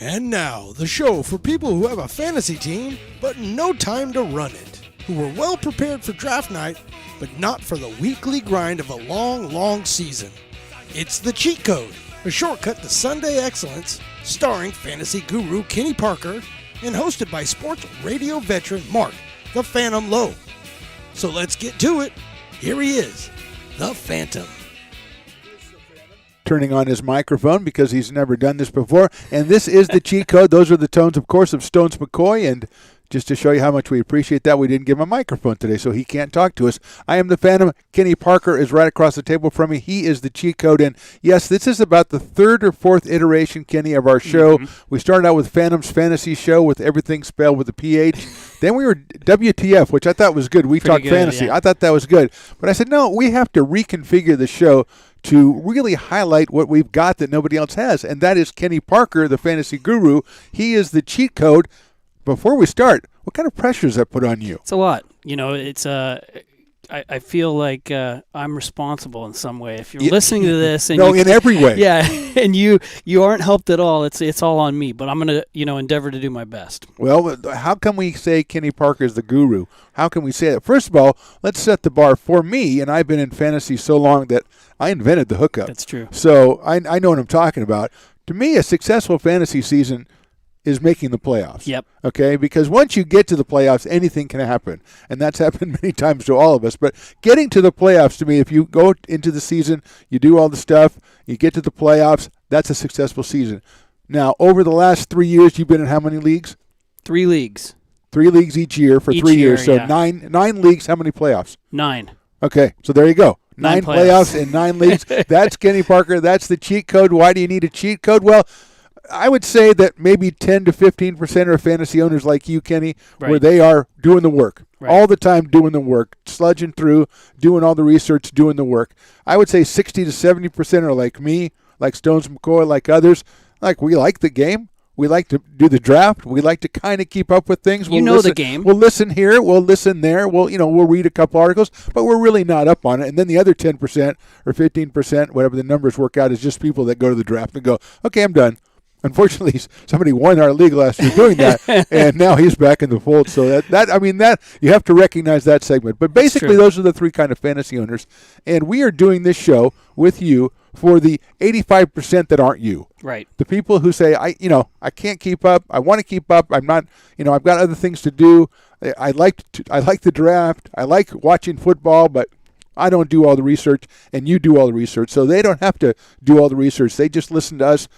And now, the show for people who have a fantasy team, but no time to run it. Who were well prepared for draft night, but not for the weekly grind of a long season. It's The Cheat Code, a shortcut to Sunday excellence, starring fantasy guru Kenny Parker, and hosted by sports radio veteran Mark, the Phantom Lowe. So let's get to it. Here he is, the Phantom. Turning on his microphone because he's never done this before. And this is The Cheat Code. Those are the tones, of course, of Stones McCoy. And just to show you how much we appreciate that, we didn't give him a microphone today, so he can't talk to us. I am the Phantom. Kenny Parker is right across the table from me. He is The Cheat Code. And yes, this is about the third or fourth iteration, Kenny, of our show. We started out with Phantom's Fantasy Show with everything spelled with a PH. Then we were WTF, which I thought was good. We talked fantasy. Yeah. I thought that was good. But I said, no, we have to reconfigure the show to really highlight what we've got that nobody else has, and that is Kenny Parker, the fantasy guru. He is The Cheat Code. Before we start, what kind of pressure does that put on you? It's a lot. You know, it's I feel like I'm responsible in some way. If you're listening to this, and in every way, yeah, and you aren't helped at all, it's all on me. But I'm gonna endeavor to do my best. Well, how can we say Kenny Parker is the guru? How can we say that? First of all, let's set the bar for me, and I've been in fantasy so long that I invented the hookup. That's true. So I know what I'm talking about. To me, a successful fantasy season is making the playoffs. Yep. Okay? Because once you get to the playoffs, anything can happen. And that's happened many times to all of us. But getting to the playoffs, to me, if you go into the season, you do all the stuff, you get to the playoffs, that's a successful season. Now, over the last 3 years, you've been in how many leagues? 3 leagues. 3 leagues each year for 3 years. So yeah. nine leagues, how many playoffs? 9. Okay, so there you go. 9 playoffs in 9 leagues. That's Kenny Parker. That's the cheat code. Why do you need a cheat code? Well, I would say that maybe 10 to 15% are fantasy owners like you, Kenny, where they are doing the work. Right. All the time doing the work, sludging through, doing all the research, doing the work. I would say 60 to 70% are like me, like Stones McCoy, like others. Like, we like the game. We like to do the draft. We like to kind of keep up with things. We'll know the game. We'll listen here. We'll listen there. We'll read a couple articles, but we're really not up on it. And then the other 10% or 15%, whatever the numbers work out, is just people that go to the draft and go, okay, I'm done. Unfortunately, somebody won our league last year doing that, and now he's back in the fold. So that you have to recognize that segment. But basically, those are the 3 kind of fantasy owners, and we are doing this show with you for the 85% that aren't you. Right. The people who say, I can't keep up. I want to keep up. I'm not. I've got other things to do. I like the draft. I like watching football, but I don't do all the research, and you do all the research. So they don't have to do all the research. They just listen to us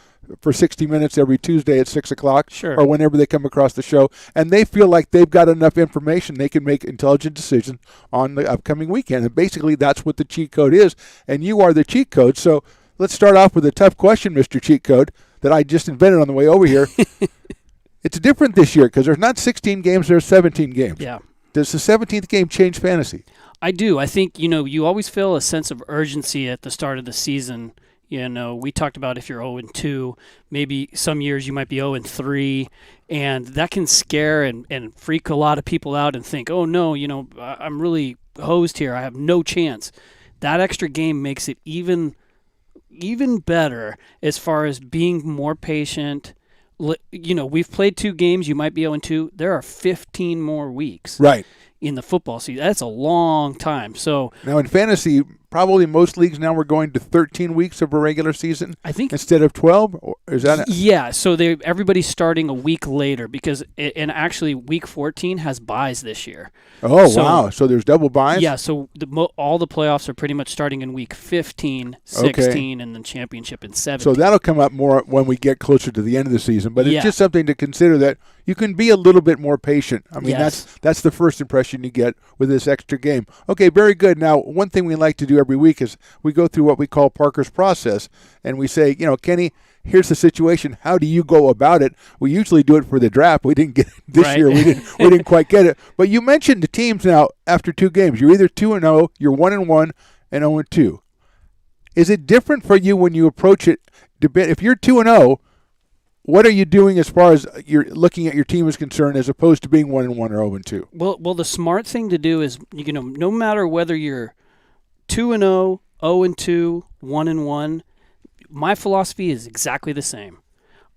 for 60 minutes every Tuesday at 6 o'clock or whenever they come across the show, and they feel like they've got enough information they can make intelligent decisions on the upcoming weekend. And basically that's what the cheat code is, and you are the cheat code. So let's start off with a tough question, Mr. Cheat Code, that I just invented on the way over here. It's different this year because there's not 16 games, there's 17 games. Yeah. Does the 17th game change fantasy? I do. I think, you always feel a sense of urgency at the start of the season. We talked about if you're 0-2, maybe some years you might be 0-3, and that can scare and freak a lot of people out and think, oh, no, I'm really hosed here. I have no chance. That extra game makes it even better as far as being more patient. We've played 2 games. You might be 0-2. There are 15 more weeks. Right. In the football season. That's a long time. So now in fantasy, probably most leagues now we're going to 13 weeks of a regular season. I think instead of 12. Or is that? Yeah. So everybody's starting a week later and actually week 14 has buys this year. Oh, wow! So there's double buys. Yeah. So all the playoffs are pretty much starting in week 15, 16, and then championship in 17. So that'll come up more when we get closer to the end of the season. But it's just something to consider that you can be a little bit more patient. I mean, that's the first impression you get with this extra game. Okay, very good. Now, one thing we like to do every week is we go through what we call Parker's process, and we say, Kenny, here's the situation. How do you go about it? We usually do it for the draft. We didn't get it this year. We didn't quite get it. But you mentioned the teams now after 2 games. You're either 2-0, you're 1-1, and 0-2. Is it different for you when you approach it? If you're 2-0, what are you doing as far as you're looking at your team is concerned, as opposed to being 1-1 or 0-2? Well, the smart thing to do is, no matter whether you're 2-0, 0-2, 1-1, my philosophy is exactly the same.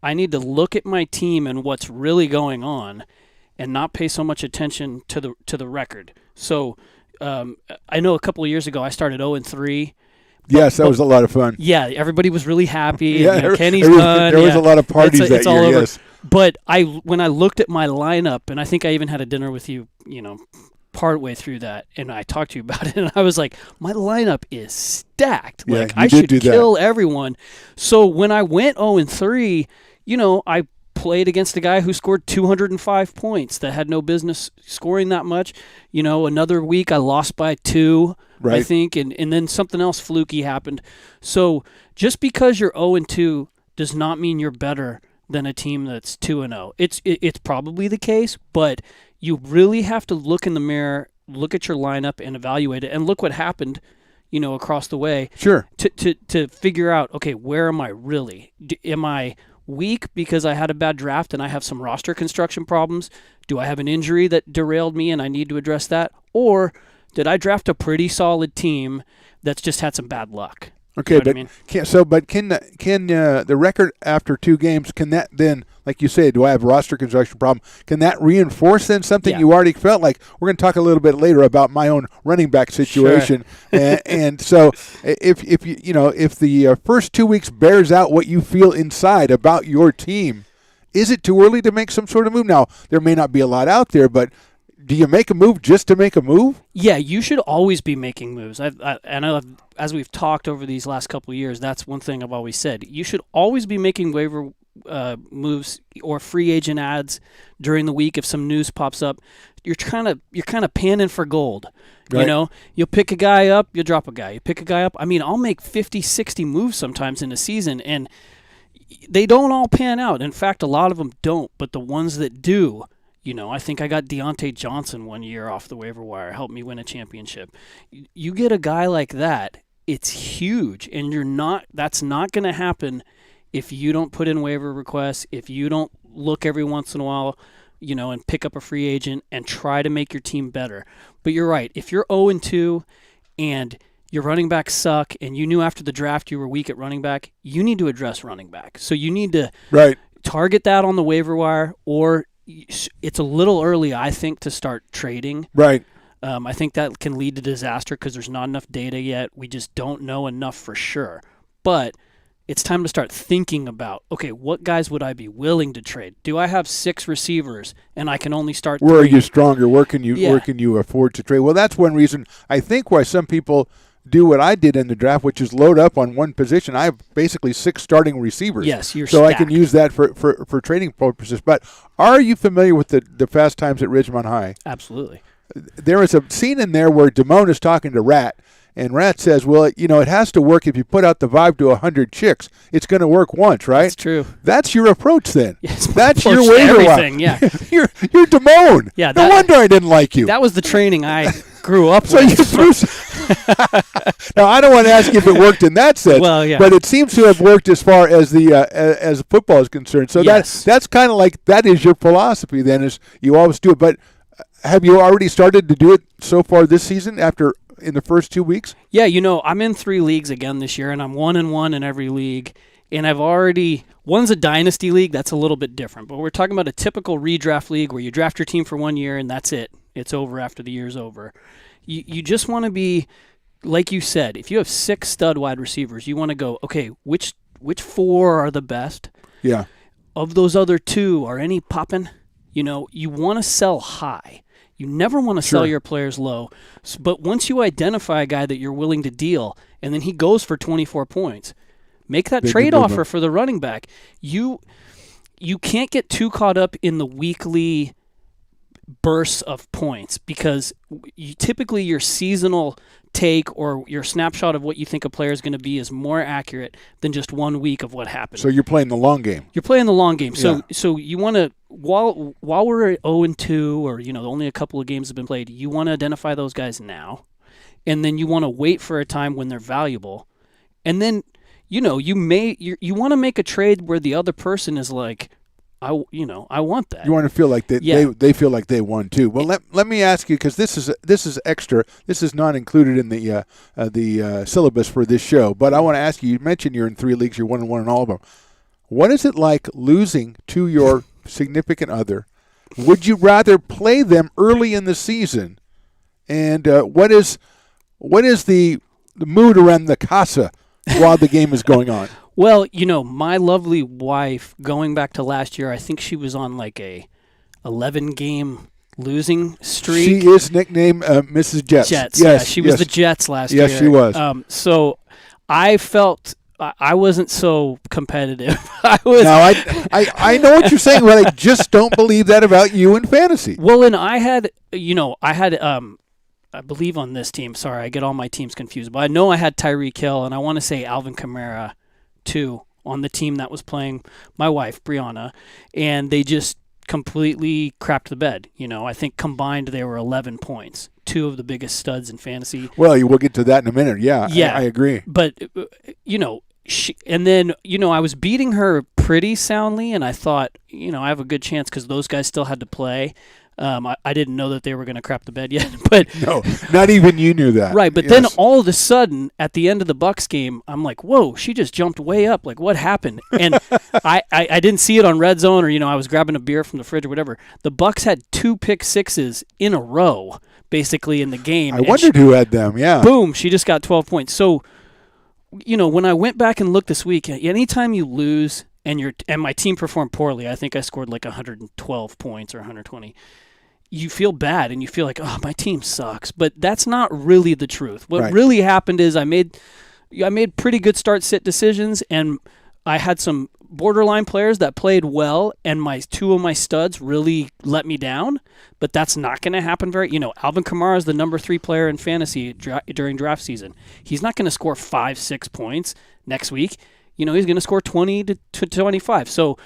I need to look at my team and what's really going on, and not pay so much attention to the record. So I know a couple of years ago I started 0-3. Yes, that was a lot of fun. Yeah, everybody was really happy. Yeah, and, Kenny's done. There was a lot of parties it's that all year. over. Yes. But when I looked at my lineup, and I think I even had a dinner with you, partway through that, and I talked to you about it, and I was like, my lineup is stacked. Yeah, Like, you I did should do that. kill everyone. So when I went 0-3, I played against a guy who scored 205 points that had no business scoring that much. Another week I lost by 2, Right. I think, and then something else fluky happened. So just because you're 0-2 does not mean you're better than a team that's 2-0. It's probably the case, but you really have to look in the mirror, look at your lineup, and evaluate it, and look what happened, across the way. Sure. To figure out, okay, where am I really? Am I weak because I had a bad draft and I have some roster construction problems? Do I have an injury that derailed me and I need to address that? Or did I draft a pretty solid team that's just had some bad luck? Okay, You know what I but mean? can the record after 2 games, can that then, like you say, do I have a roster construction problem? Can that reinforce then something Yeah. you already felt like? We're going to talk a little bit later about my own running back situation, and so if the first 2 weeks bears out what you feel inside about your team, is it too early to make some sort of move? Now there may not be a lot out there, but do you make a move just to make a move? Yeah, you should always be making moves. As we've talked over these last couple of years, that's one thing I've always said. You should always be making waiver moves or free agent ads during the week if some news pops up. You're kind of panning for gold. Right. You'll pick a guy up, you'll drop a guy. You pick a guy up. I mean, I'll make 50, 60 moves sometimes in a season, and they don't all pan out. In fact, a lot of them don't, but the ones that do, I think I got Deontay Johnson one year off the waiver wire, helped me win a championship. You get a guy like that, it's huge, and that's not going to happen if you don't put in waiver requests, if you don't look every once in a while, and pick up a free agent and try to make your team better. But you're right. If you're 0-2 and your running backs suck, and you knew after the draft you were weak at running back, you need to address running back. So you need to target that on the waiver wire, or it's a little early, I think, to start trading. Right. I think that can lead to disaster because there's not enough data yet. We just don't know enough for sure. But it's time to start thinking about, okay, what guys would I be willing to trade? Do I have 6 receivers and I can only start 3? Where are you stronger? Where can you afford to trade? Well, that's one reason I think why some people do what I did in the draft, which is load up on one position. I have basically 6 starting receivers. Yes, you're so stacked. I can use that for trading purposes. But are you familiar with the Fast Times at Ridgemont High? Absolutely. There is a scene in there where Damone is talking to Rat, and Rat says, well, it has to work if you put out the vibe to 100 chicks. It's going to work once, right? That's true. That's your approach then. Yes, that's approach your to waiver wire. everything, yeah. you're Damone. Yeah, no wonder I didn't like you. That was the training I grew up So with. you threw. Now I don't want to ask you if it worked in that sense. Well, yeah. But it seems to have worked as far as the as football is concerned. So Yes. that's kind of like that is your philosophy. Then is you always do it. But have you already started to do it so far this season? In the first 2 weeks? Yeah, I'm in 3 leagues again this year, and I'm 1-1 in every league. And one's a dynasty league, that's a little bit different. But we're talking about a typical redraft league where you draft your team for 1 year and that's it. It's over after the year's over. You just want to be, like you said, if you have 6 stud wide receivers, you want to go, okay, which 4 are the best? Yeah. Of those other 2, are any popping? You want to sell high. You never want to sell your players low. But once you identify a guy that you're willing to deal, and then he goes for 24 points, make that trade offer for the running back. You can't get too caught up in the weekly bursts of points because typically your seasonal take or your snapshot of what you think a player is going to be is more accurate than just 1 week of what happened. So you're playing the long game. You're playing the long game. So you want to, while we're at 0-2 or only a couple of games have been played, you want to identify those guys now, and then you want to wait for a time when they're valuable, and then you want to make a trade where the other person is like, I want that. You want to feel like they feel like they won too. Well, let me ask you, because this is extra. This is not included in the syllabus for this show. But I want to ask you. You mentioned you're in 3 leagues. You're 1-1 in all of them. what is it like losing to your significant other? Would you rather play them early in the season? And what is the mood around the casa while the game is going on? Well, my lovely wife, going back to last year, I think she was on like a 11-game losing streak. She is nicknamed Mrs. Jets. Yes, yes, she was the Jets last year. Yes, she was. So I felt I wasn't so competitive. I was. Now I know what you're saying, but I just don't believe that about you in fantasy. Well, and I had I believe on this team. Sorry, I get all my teams confused, but I know I had Tyreek Hill, and I want to say Alvin Kamara too on the team that was playing my wife Brianna, and they just completely crapped the bed. I think combined they were 11 points. Two of the biggest studs in fantasy. Well, we'll get to that in a minute. Yeah, I agree. But and then I was beating her pretty soundly, and I thought I have a good chance because those guys still had to play. I didn't know that they were going to crap the bed yet, but no, not even you knew that. Right, but then all of a sudden, at the end of the Bucs game, I'm like, "Whoa!" She just jumped way up. Like, what happened? And I didn't see it on Red Zone, or I was grabbing a beer from the fridge or whatever. The Bucs had 2 pick sixes in a row, basically in the game. I wondered who had them. Yeah. Boom! She just got 12 points. So, when I went back and looked this week, anytime you lose and my team performed poorly, I think I scored like 112 points or 120. You feel bad and you feel like, oh, my team sucks. But that's not really the truth. What really happened is I made pretty good start-sit decisions, and I had some borderline players that played well, and two of my studs really let me down. But that's not going to happen Alvin Kamara is the number 3 player in fantasy during draft season. He's not going to score 5-6 points next week. He's going to score 20 to 25. So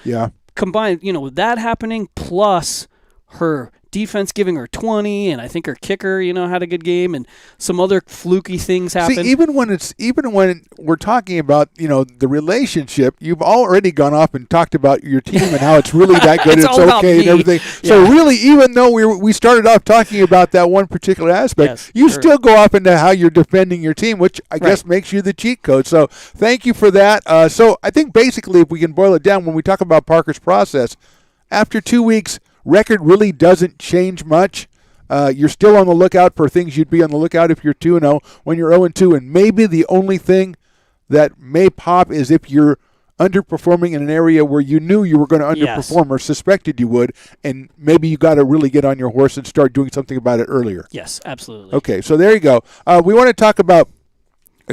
combined, with that happening plus her defense giving her 20, and I think her kicker, had a good game, and some other fluky things happened. See, even when we're talking about, the relationship, you've already gone off and talked about your team and how it's really that good, it's okay and everything. Yeah. So really, even though we started off talking about that one particular aspect, you still go off into how you're defending your team, which I guess makes you the cheat code. So thank you for that. So I think basically, if we can boil it down, when we talk about Parker's process, after 2 weeks, record really doesn't change much. You're still on the lookout for things you'd be on the lookout if you're 2-0. When you're 0-2, and maybe the only thing that may pop is if you're underperforming in an area where you knew you were going to underperform or suspected you would, and maybe you got to really get on your horse and start doing something about it earlier. Yes, absolutely. Okay, so there you go. We want to talk about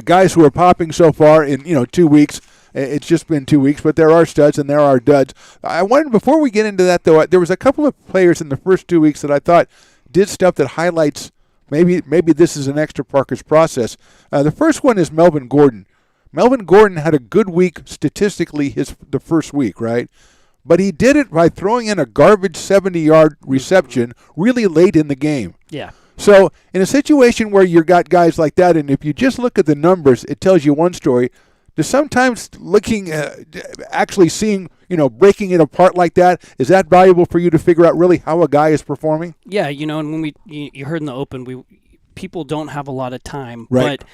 guys who are popping so far in 2 weeks. It's just been 2 weeks, but there are studs and there are duds. I wanted, before we get into that, though, there was a couple of players in the first 2 weeks that I thought did stuff that highlights maybe this is an extra Parker's process. The first one is Melvin Gordon. Melvin Gordon had a good week statistically the first week, right? But he did it by throwing in a garbage 70-yard reception really late in the game. Yeah. So in a situation where you've got guys like that, and if you just look at the numbers, it tells you one story. Sometimes looking, actually seeing, breaking it apart like that, is that valuable for you to figure out really how a guy is performing? Yeah, and when you heard in the open, people don't have a lot of time. Right. But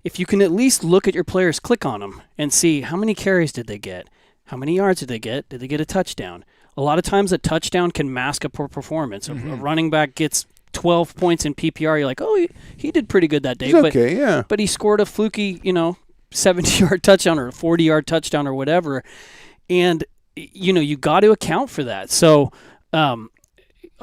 if you can at least look at your players, click on them, and see how many carries did they get? How many yards did they get? Did they get a touchdown? A lot of times a touchdown can mask a poor performance. Mm-hmm. A running back gets 12 points in PPR. You're like, oh, he did pretty good that day. But he scored a fluky, 70-yard touchdown or a 40-yard touchdown or whatever, and you got to account for that. So a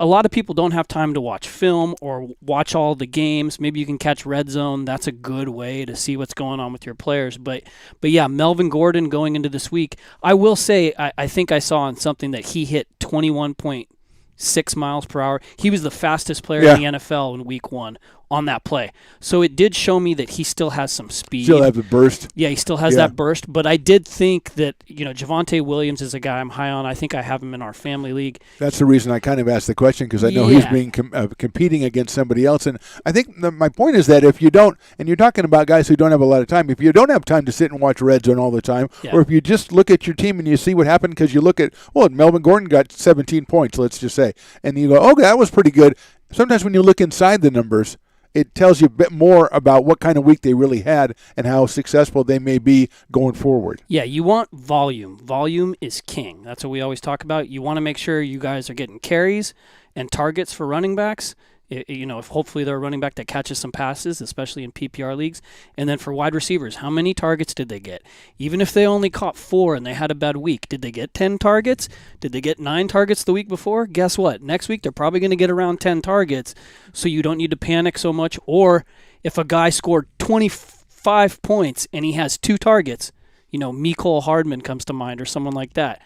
lot of people don't have time to watch film or watch all the games. Maybe you can catch Red Zone. That's a good way to see what's going on with your players. But yeah, Melvin Gordon going into this week, I will say I think I saw on something that he hit 21.6 miles per hour. He was the fastest player in the NFL in week 1 on that play. So it did show me that he still has some speed. Still have the burst. Yeah, he still has that burst. But I did think that, Javonte Williams is a guy I'm high on. I think I have him in our family league. That's the reason I kind of asked the question, because I know he's being competing against somebody else. And I think my point is that if you don't, and you're talking about guys who don't have a lot of time, if you don't have time to sit and watch Red Zone all the time, or if you just look at your team and you see what happened because you look at, Melvin Gordon got 17 points, let's just say, and you go, okay, that was pretty good. Sometimes when you look inside the numbers, it tells you a bit more about what kind of week they really had and how successful they may be going forward. Yeah, you want volume. Volume is king. That's what we always talk about. You want to make sure you guys are getting carries and targets for running backs. If hopefully they're a running back that catches some passes, especially in PPR leagues. And then for wide receivers, how many targets did they get? Even if they only caught 4 and they had a bad week, did they get 10 targets? Did they get 9 targets the week before? Guess what? Next week, they're probably going to get around 10 targets, so you don't need to panic so much. Or if a guy scored 25 points and he has 2 targets, Mecole Hardman comes to mind or someone like that.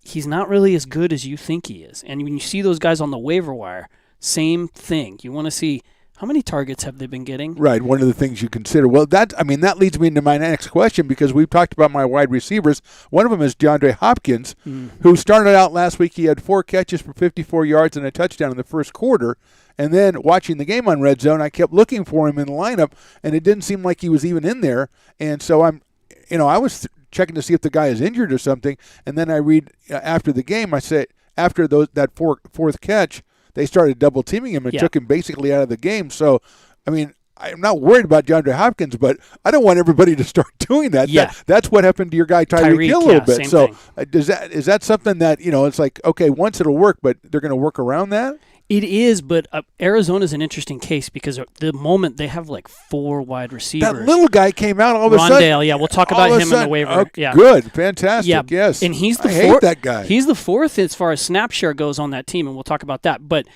He's not really as good as you think he is. And when you see those guys on the waiver wire, same thing. You want to see how many targets have they been getting? Right. One of the things you consider. Well, that leads me into my next question, because we've talked about my wide receivers. One of them is DeAndre Hopkins, who started out last week. He had 4 catches for 54 yards and a touchdown in the first quarter. And then watching the game on Red Zone, I kept looking for him in the lineup, and it didn't seem like he was even in there. And so I was checking to see if the guy is injured or something. And then I read after the game, I said after that fourth catch, they started double teaming him and took him basically out of the game. So, I'm not worried about DeAndre Hopkins, but I don't want everybody to start doing that. Yeah. That's what happened to your guy Tyreek Hill a little bit. So is that something that, it's like, okay, once it'll work, but they're going to work around that? It is, but Arizona's an interesting case because the moment they have like 4 wide receivers. That little guy came out all of a sudden. Rondale, yeah, we'll talk about him in the waiver. Okay, yeah. Good, fantastic, yes. And he's the I fourth. hate that guy. He's the 4th as far as snap share goes on that team, and we'll talk about that. But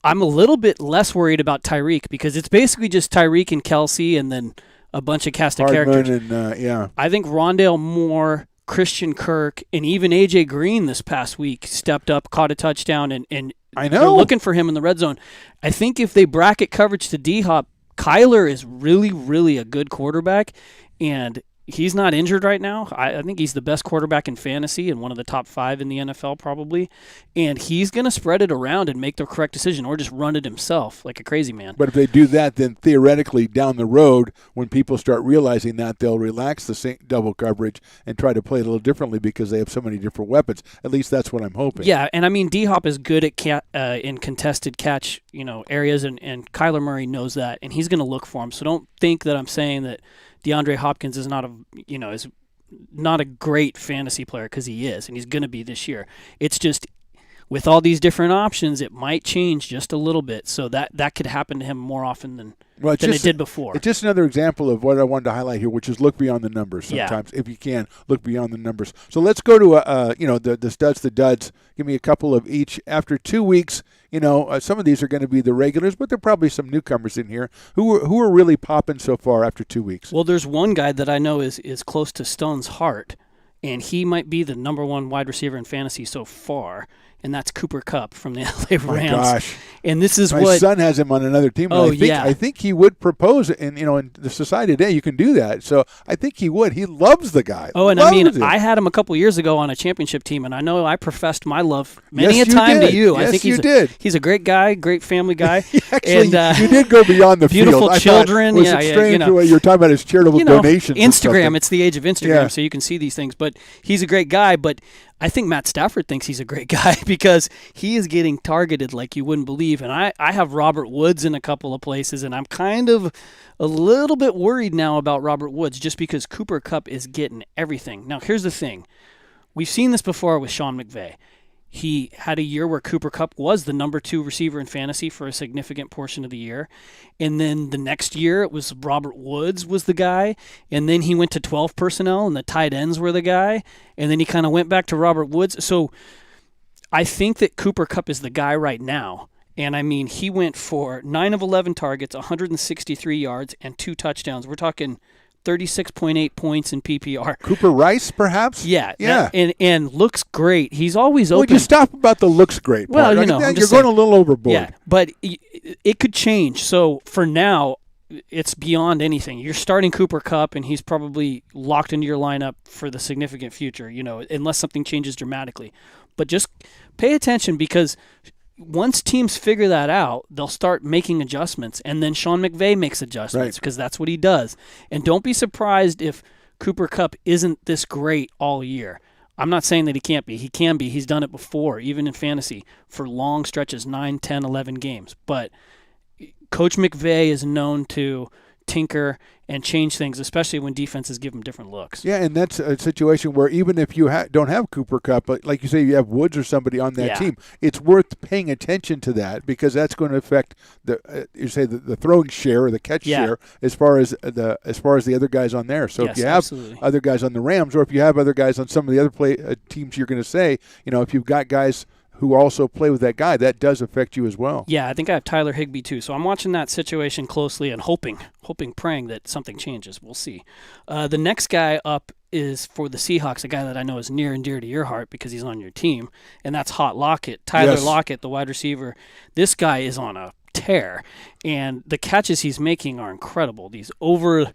I'm a little bit less worried about Tyreek because it's basically just Tyreek and Kelsey and then a bunch of cast of characters. And, I think Rondale Moore, Christian Kirk, and even A.J. Green this past week stepped up, caught a touchdown, and I know. they're looking for him in the red zone. I think if they bracket coverage to D-Hop, Kyler is really, really a good quarterback, and he's not injured right now. I think he's the best quarterback in fantasy and one of the top 5 in the NFL probably, and he's going to spread it around and make the correct decision or just run it himself like a crazy man. But if they do that, then theoretically down the road, when people start realizing that, they'll relax the double coverage and try to play it a little differently because they have so many different weapons. At least that's what I'm hoping. Yeah, and D-Hop is good at in contested catch areas, and Kyler Murray knows that, and he's going to look for him. So don't think that I'm saying that DeAndre Hopkins is not a great fantasy player, because he is, and he's going to be this year. It's just with all these different options, it might change just a little bit. So that could happen to him more often than it did before. It's just another example of what I wanted to highlight here, which is look beyond the numbers sometimes. If you can, look beyond the numbers. So let's go to, the studs, the duds. Give me a couple of each. After 2 weeks, some of these are going to be the regulars, but there are probably some newcomers in here. Who are really popping so far after 2 weeks? Well, there's one guy that I know is close to Stone's heart, and he might be the number 1 wide receiver in fantasy so far, and that's Cooper Kupp from the LA Rams. My gosh. And this is my son has him on another team. I think he would propose, and in the society today, you can do that. So I think he would. He loves the guy. Oh, and I had him a couple years ago on a championship team, and I know I professed my love many a time to you. Yes, I think he's a great guy, great family guy. Actually, and, you did go beyond the beautiful field. Children. It was strange the way you were talking about his charitable donations. Instagram. It's the age of Instagram, so you can see these things. But he's a great guy. But I think Matt Stafford thinks he's a great guy because he is getting targeted like you wouldn't believe. And I have Robert Woods in a couple of places, and I'm kind of a little bit worried now about Robert Woods just because Cooper Kupp is getting everything. Now, here's the thing. We've seen this before with Sean McVay. He had a year where Cooper Kupp was the number 2 receiver in fantasy for a significant portion of the year. And then the next year, it was Robert Woods was the guy. And then he went to 12 personnel, and the tight ends were the guy. And then he kind of went back to Robert Woods. So I think that Cooper Kupp is the guy right now. And, he went for 9 of 11 targets, 163 yards, and 2 touchdowns. We're talking 36.8 points in PPR. Cooper Rice, perhaps? Yeah. And looks great. He's always open. Would you stop about the looks great part? Well, you're going a little overboard. Yeah, but it could change. So for now, it's beyond anything. You're starting Cooper Kupp, and he's probably locked into your lineup for the significant future, unless something changes dramatically. But just pay attention because once teams figure that out, they'll start making adjustments, and then Sean McVay makes adjustments because that's what he does. And don't be surprised if Cooper Kupp isn't this great all year. I'm not saying that he can't be. He can be. He's done it before, even in fantasy, for long stretches, 9, 10, 11 games. But Coach McVay is known to tinker and change things, especially when defenses give them different looks. Yeah, and that's a situation where even if you don't have Cooper Kupp, but like you say, you have Woods or somebody on that team, it's worth paying attention to that because that's going to affect the throwing share or the catch share as far as the other guys on there. So if you have other guys on the Rams, or if you have other guys on some of the other teams, you're going to say, if you've got guys who also play with that guy, that does affect you as well. Yeah, I think I have Tyler Higbee too. So I'm watching that situation closely and hoping, praying that something changes. We'll see. The next guy up is for the Seahawks, a guy that I know is near and dear to your heart because he's on your team, and that's Hot Lockett. Tyler Lockett, the wide receiver. This guy is on a tear, and the catches he's making are incredible. These over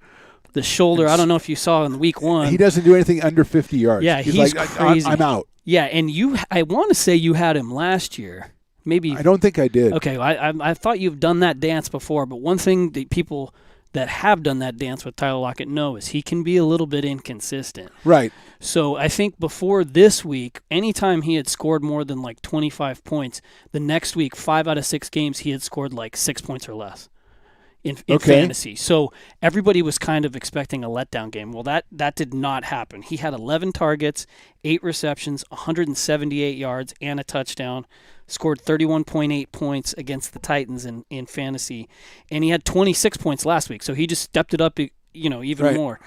the shoulder. I don't know if you saw in week 1. He doesn't do anything under 50 yards. Yeah, he's like, crazy. I'm out. Yeah, and I want to say you had him last year. Maybe I don't think I did. Okay, I thought you've done that dance before, but one thing that people that have done that dance with Tyler Lockett know is he can be a little bit inconsistent. Right. So I think before this week, anytime he had scored more than like 25 points, the next week, 5 out of 6 games, he had scored like 6 points or less. In fantasy. So everybody was kind of expecting a letdown game. Well, that did not happen. He had 11 targets, 8 receptions, 178 yards, and a touchdown, scored 31.8 points against the Titans in fantasy, and he had 26 points last week. So he just stepped it up, even more.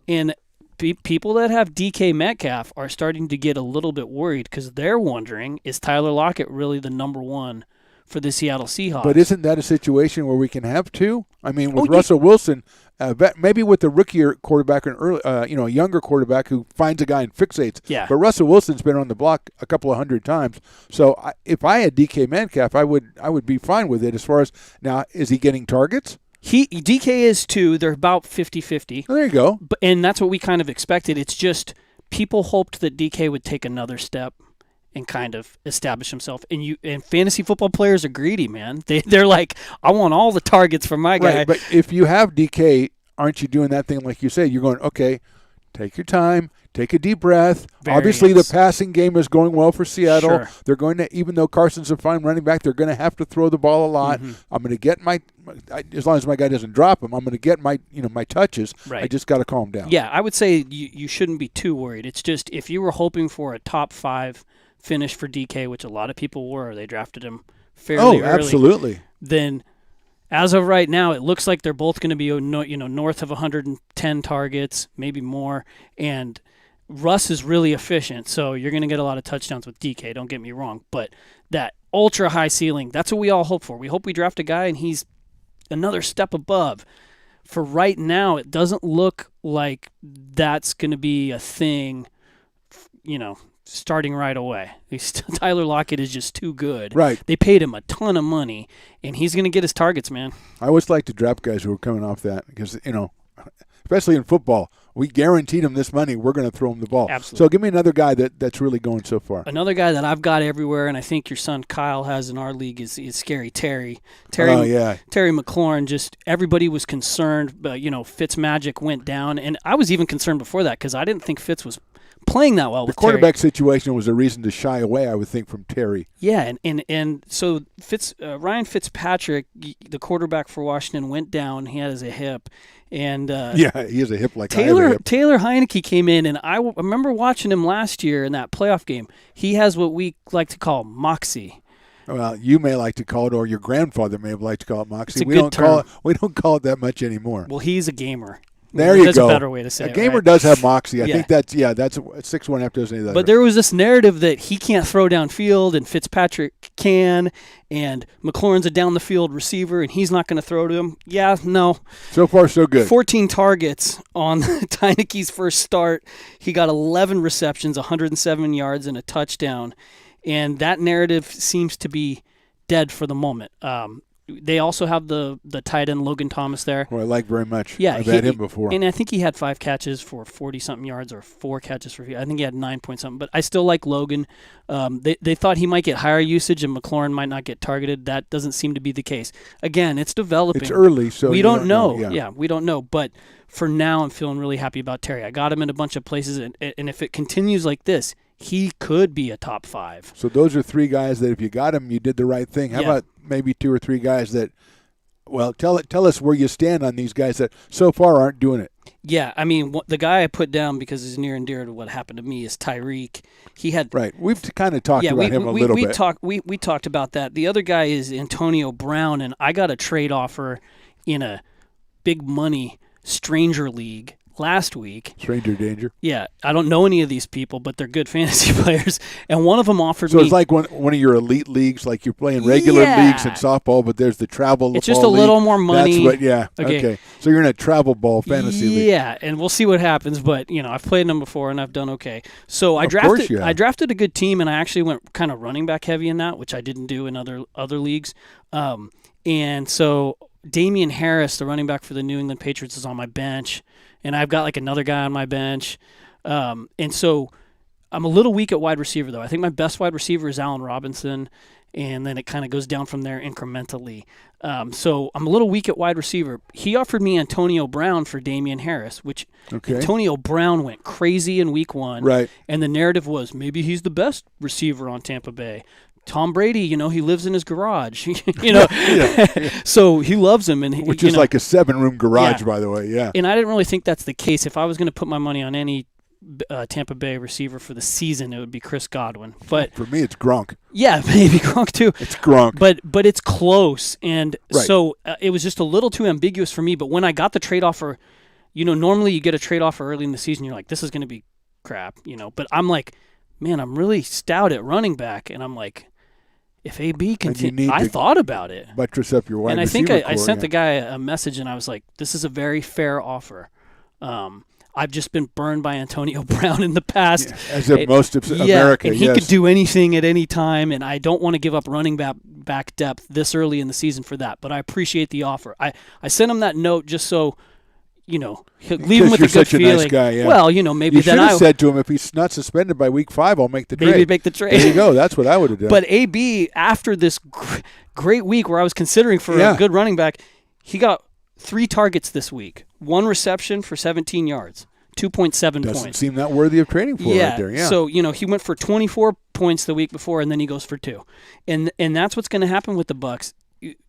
And people that have DK Metcalf are starting to get a little bit worried because they're wondering, is Tyler Lockett really the number one for the Seattle Seahawks? But isn't that a situation where we can have two? I mean, with Russell Wilson, maybe with the rookie quarterback and a younger quarterback who finds a guy and fixates. Yeah. But Russell Wilson's been on the block a couple of hundred times. So if I had DK Metcalf, I would be fine with it. As far as now, is he getting targets? DK is too. They're about 50-50. Oh, there you go. And that's what we kind of expected. It's just people hoped that DK would take another step and kind of establish himself. And fantasy football players are greedy, man. They're like, I want all the targets for my guy. Right, but if you have DK, aren't you doing that thing like you said? You're going, okay, take your time, take a deep breath. Obviously, the passing game is going well for Seattle. Sure. They're going to, even though Carson's a fine running back, they're going to have to throw the ball a lot. Mm-hmm. I'm going to get as long as my guy doesn't drop him, I'm going to get my touches. Right. I just got to calm down. Yeah, I would say you shouldn't be too worried. It's just if you were hoping for a top 5 finish for DK, which a lot of people were, they drafted him fairly early. Absolutely. Then, as of right now, it looks like they're both going to be north of 110 targets, maybe more. And Russ is really efficient, so you're going to get a lot of touchdowns with DK. Don't get me wrong, but that ultra high ceiling, that's what we all hope for. We hope we draft a guy and he's another step above. For right now, it doesn't look like that's going to be a thing, starting right away. Tyler Lockett is just too good. Right. They paid him a ton of money, and he's going to get his targets, man. I always like to draft guys who are coming off that because, especially in football, we guaranteed him this money. We're going to throw him the ball. Absolutely. So give me another guy that's really going so far. Another guy that I've got everywhere, and I think your son Kyle has in our league, is Scary Terry. Oh, yeah. Terry McLaurin, just everybody was concerned, but, Fitzmagic went down. And I was even concerned before that because I didn't think Fitz was playing that well with Terry. The quarterback situation was a reason to shy away, I would think, from Terry. Yeah, and so Ryan Fitzpatrick, the quarterback for Washington, went down. He has a hip. And he has a hip like Taylor I have a hip. Taylor Heineke came in, and I remember watching him last year in that playoff game. He has what we like to call moxie. Well, you may like to call it, or your grandfather may have liked to call it moxie. It's a good term. We don't call it that much anymore. Well, he's a gamer. There you go. That's a better way to say it. A gamer right? does have moxie. I Yeah. think that's 6'1" doesn't need that. But there was this narrative that he can't throw downfield and Fitzpatrick can, and McLaurin's a down the field receiver and he's not going to throw to him. Yeah, no. So far, so good. 14 targets on Heineke's first start. He got 11 receptions, 107 yards, and a touchdown. And that narrative seems to be dead for the moment. They also have the tight end Logan Thomas there. Who I like very much. Yeah, I've had him before. And I think he had 5 catches for 40-something yards or 4 catches for, I think he had 9-point-something. But I still like Logan. They thought he might get higher usage and McLaurin might not get targeted. That doesn't seem to be the case. Again, it's developing. It's early, so we don't know. Yeah, we don't know. But for now, I'm feeling really happy about Terry. I got him in a bunch of places, and if it continues like this, he could be a top 5. So those are 3 guys that if you got him, you did the right thing. How about maybe 2 or 3 guys that Well, tell us where you stand on these guys that so far aren't doing it. Yeah, I mean, the guy I put down because he's near and dear to what happened to me is Tyreek. He had Right. We've kind of talked about him a little bit. We talked about that. The other guy is Antonio Brown, and I got a trade offer in a big money stranger league last week. Stranger danger. Yeah, I don't know any of these people, but they're good fantasy players. And one of them offered So me. it's like one of your elite leagues, like you're playing regular leagues in softball, but there's the travel. It's just ball a little league. more money. That's what, okay. So you're in a travel ball fantasy league. Yeah, and we'll see what happens. But I've played them before and I've done okay. So I drafted a good team, and I actually went kind of running back heavy in that, which I didn't do in other leagues. And so Damian Harris, the running back for the New England Patriots, is on my bench, and I've got like another guy on my bench. And so I'm a little weak at wide receiver, though. I think my best wide receiver is Allen Robinson, and then it kind of goes down from there incrementally. So I'm a little weak at wide receiver. He offered me Antonio Brown for Damian Harris, which Antonio Brown went crazy in week 1. Right. And the narrative was maybe he's the best receiver on Tampa Bay. Tom Brady, he lives in his garage, so he loves him. Which is like a 7-room garage, by the way, yeah. And I didn't really think that's the case. If I was going to put my money on any Tampa Bay receiver for the season, it would be Chris Godwin. But for me, it's Gronk. Yeah, maybe Gronk too. It's Gronk. But it's close, and so it was just a little too ambiguous for me. But when I got the trade offer, normally you get a trade offer early in the season, you're like, this is going to be crap, But I'm like, man, I'm really stout at running back, and I'm like, if AB continues, I thought about it. Buttress up your wide receiver. And I think I sent the guy a message, and I was like, this is a very fair offer. I've just been burned by Antonio Brown in the past. Yeah, as of most of America, and he could do anything at any time, and I don't want to give up running back depth this early in the season for that. But I appreciate the offer. I sent him that note just so he'll leave him with a good feeling. Nice guy, yeah. Well, maybe you then should have said to him, if he's not suspended by week 5, I'll make the trade. Maybe make the trade. There you go. That's what I would have done. But AB, after this great week where I was considering for a good running back, he got 3 targets this week, 1 reception for 17 yards, 2.7 points. Doesn't seem that worthy of trading for right there. Yeah. So he went for 24 points the week before, and then he goes for 2, and that's what's going to happen with the Bucs.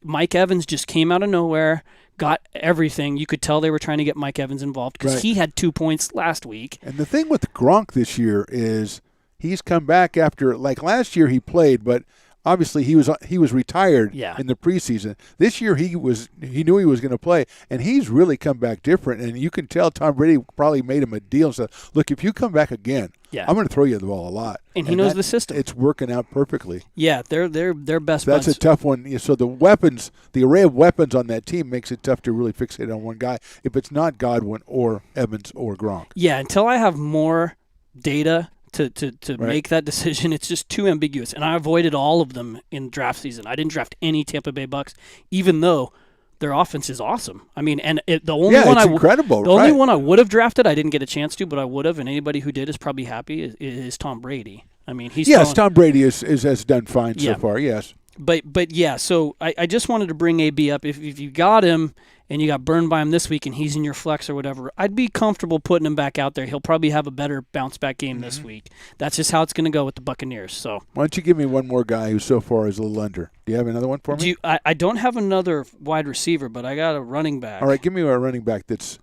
Mike Evans just came out of nowhere. Got everything. You could tell they were trying to get Mike Evans involved because he had 2 points last week. And the thing with Gronk this year is he's come back after, like last year he played, but obviously he was retired in the preseason. This year he knew he was going to play, and he's really come back different. And you can tell Tom Brady probably made him a deal and said, look, if you come back again, I'm going to throw you the ball a lot. And he knows the system. It's working out perfectly. Yeah, they're best buds. That's a tough one. So the array of weapons on that team makes it tough to really fixate on one guy if it's not Godwin or Evans or Gronk. Yeah, until I have more data to make that decision, it's just too ambiguous. And I avoided all of them in draft season. I didn't draft any Tampa Bay Bucs, even though their offense is awesome. I mean, and the only one incredible. The only one I would have drafted, I didn't get a chance to, but I would have. And anybody who did is probably happy. Is Tom Brady? I mean, Tom Brady has done fine so far. Yes. But yeah, so I just wanted to bring AB up. If you got him and you got burned by him this week and he's in your flex or whatever, I'd be comfortable putting him back out there. He'll probably have a better bounce back game this week. That's just how it's going to go with the Buccaneers. So why don't you give me one more guy who so far is a little under? Do you have another one for me? I don't have another wide receiver, but I got a running back. All right, give me a running back that's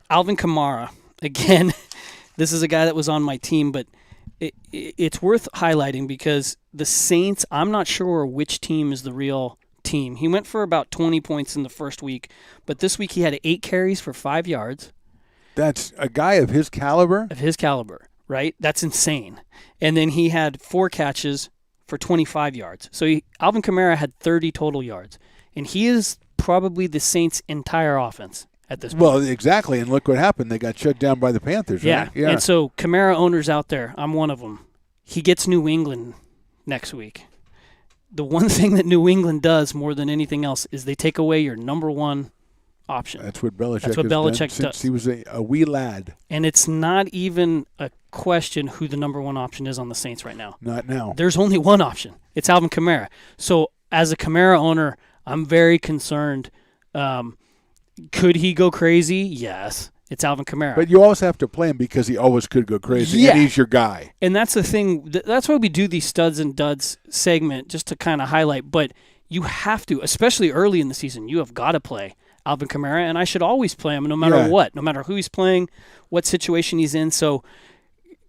Alvin Kamara. Again, this is a guy that was on my team, but it's worth highlighting because the Saints, I'm not sure which team is the real team. He went for about 20 points in the first week, but this week he had 8 carries for 5 yards. That's a guy of his caliber? Of his caliber, right? That's insane. And then he had 4 catches for 25 yards. So Alvin Kamara had 30 total yards, and he is probably the Saints' entire offense at this point. Well, exactly, and look what happened. They got shut down by the Panthers, right? Yeah, and so Kamara owners out there, I'm one of them. He gets New England next week. The one thing that New England does more than anything else is they take away your number one option. That's what Belichick does since he was a wee lad. And it's not even a question who the number one option is on the Saints right now. Not now. There's only one option. It's Alvin Kamara. So as a Kamara owner, I'm very concerned. Could he go crazy? Yes. It's Alvin Kamara. But you always have to play him because he always could go crazy, and he's your guy. And that's the thing. That's why we do these studs and duds segment, just to kind of highlight. But you have to, especially early in the season, you have got to play Alvin Kamara, and I should always play him no matter what, no matter who he's playing, what situation he's in. So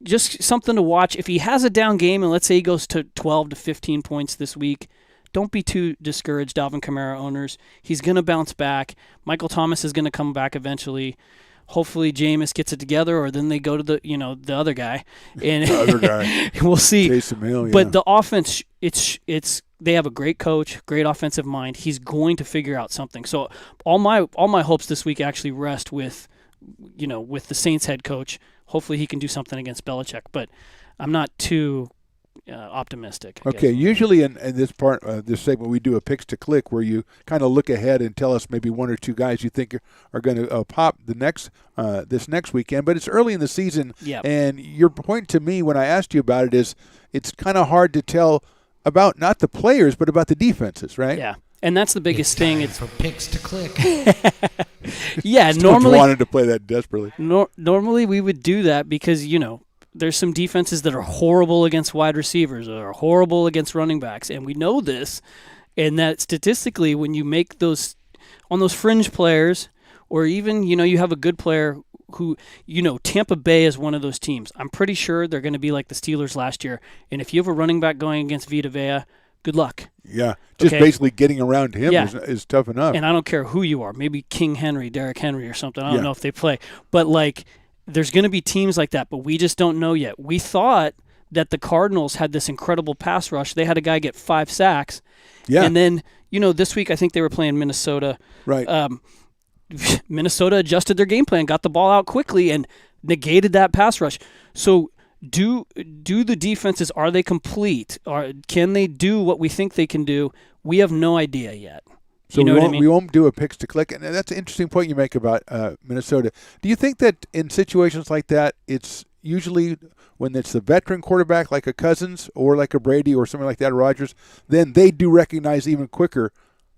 just something to watch. If he has a down game, and let's say he goes to 12 to 15 points this week, don't be too discouraged, Alvin Kamara owners. He's going to bounce back. Michael Thomas is going to come back eventually. Hopefully Jameis gets it together, or then they go to the other guy, and The other guy. we'll see. Taysom Hill, But the offense, it's they have a great coach, great offensive mind. He's going to figure out something. So all my hopes this week actually rest with the Saints head coach. Hopefully he can do something against Belichick, but I'm not too optimistic. I Okay, guess. usually in this part, this segment, we do a picks to click where you kind of look ahead and tell us maybe one or two guys you think are going to pop this next weekend. But it's early in the season, and your point to me when I asked you about it is it's kind of hard to tell about not the players but about the defenses, right? Yeah, and that's the biggest thing. It's for picks to click. Yeah, Still normally wanted to play that desperately. normally we would do that because there's some defenses that are horrible against wide receivers or horrible against running backs, and we know this, and that statistically when you make those on those fringe players, or even you have a good player who Tampa Bay is one of those teams. I'm pretty sure they're going to be like the Steelers last year, and if you have a running back going against Vita Vea, good luck. Yeah, just basically getting around him is tough enough. And I don't care who you are, maybe King Henry, Derrick Henry or something. I don't know if they play, but there's going to be teams like that, but we just don't know yet. We thought that the Cardinals had this incredible pass rush. They had a guy get 5 sacks. Yeah. And then, this week I think they were playing Minnesota. Right. Minnesota adjusted their game plan, got the ball out quickly, and negated that pass rush. So do the defenses, are they complete? Or can they do what we think they can do? We have no idea yet. So we we won't do a picks to click. And that's an interesting point you make about Minnesota. Do you think that in situations like that, it's usually when it's the veteran quarterback like a Cousins or like a Brady or something like that, Rodgers, then they do recognize even quicker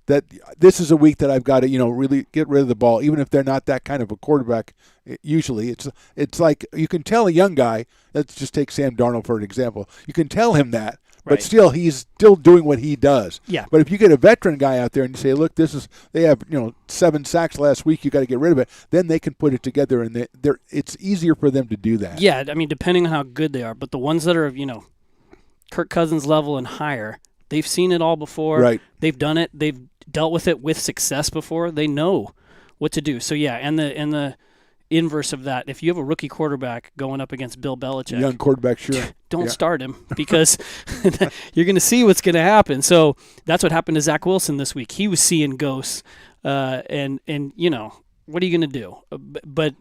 that this is a week that I've got to, really get rid of the ball, even if they're not that kind of a quarterback. Usually it's like you can tell a young guy, let's just take Sam Darnold for an example. You can tell him that. But still, he's still doing what he does. Yeah. But if you get a veteran guy out there and you say, look, they have 7 sacks last week, you got to get rid of it, then they can put it together, and it's easier for them to do that. Yeah, I mean, depending on how good they are. But the ones that are, Kirk Cousins level and higher, they've seen it all before. Right. They've done it. They've dealt with it with success before. They know what to do. So, yeah, and the inverse of that, if you have a rookie quarterback going up against Bill Belichick, Young quarterback, sure. don't start him because you're going to see what's going to happen. So that's what happened to Zach Wilson this week. He was seeing ghosts, and what are you going to do? But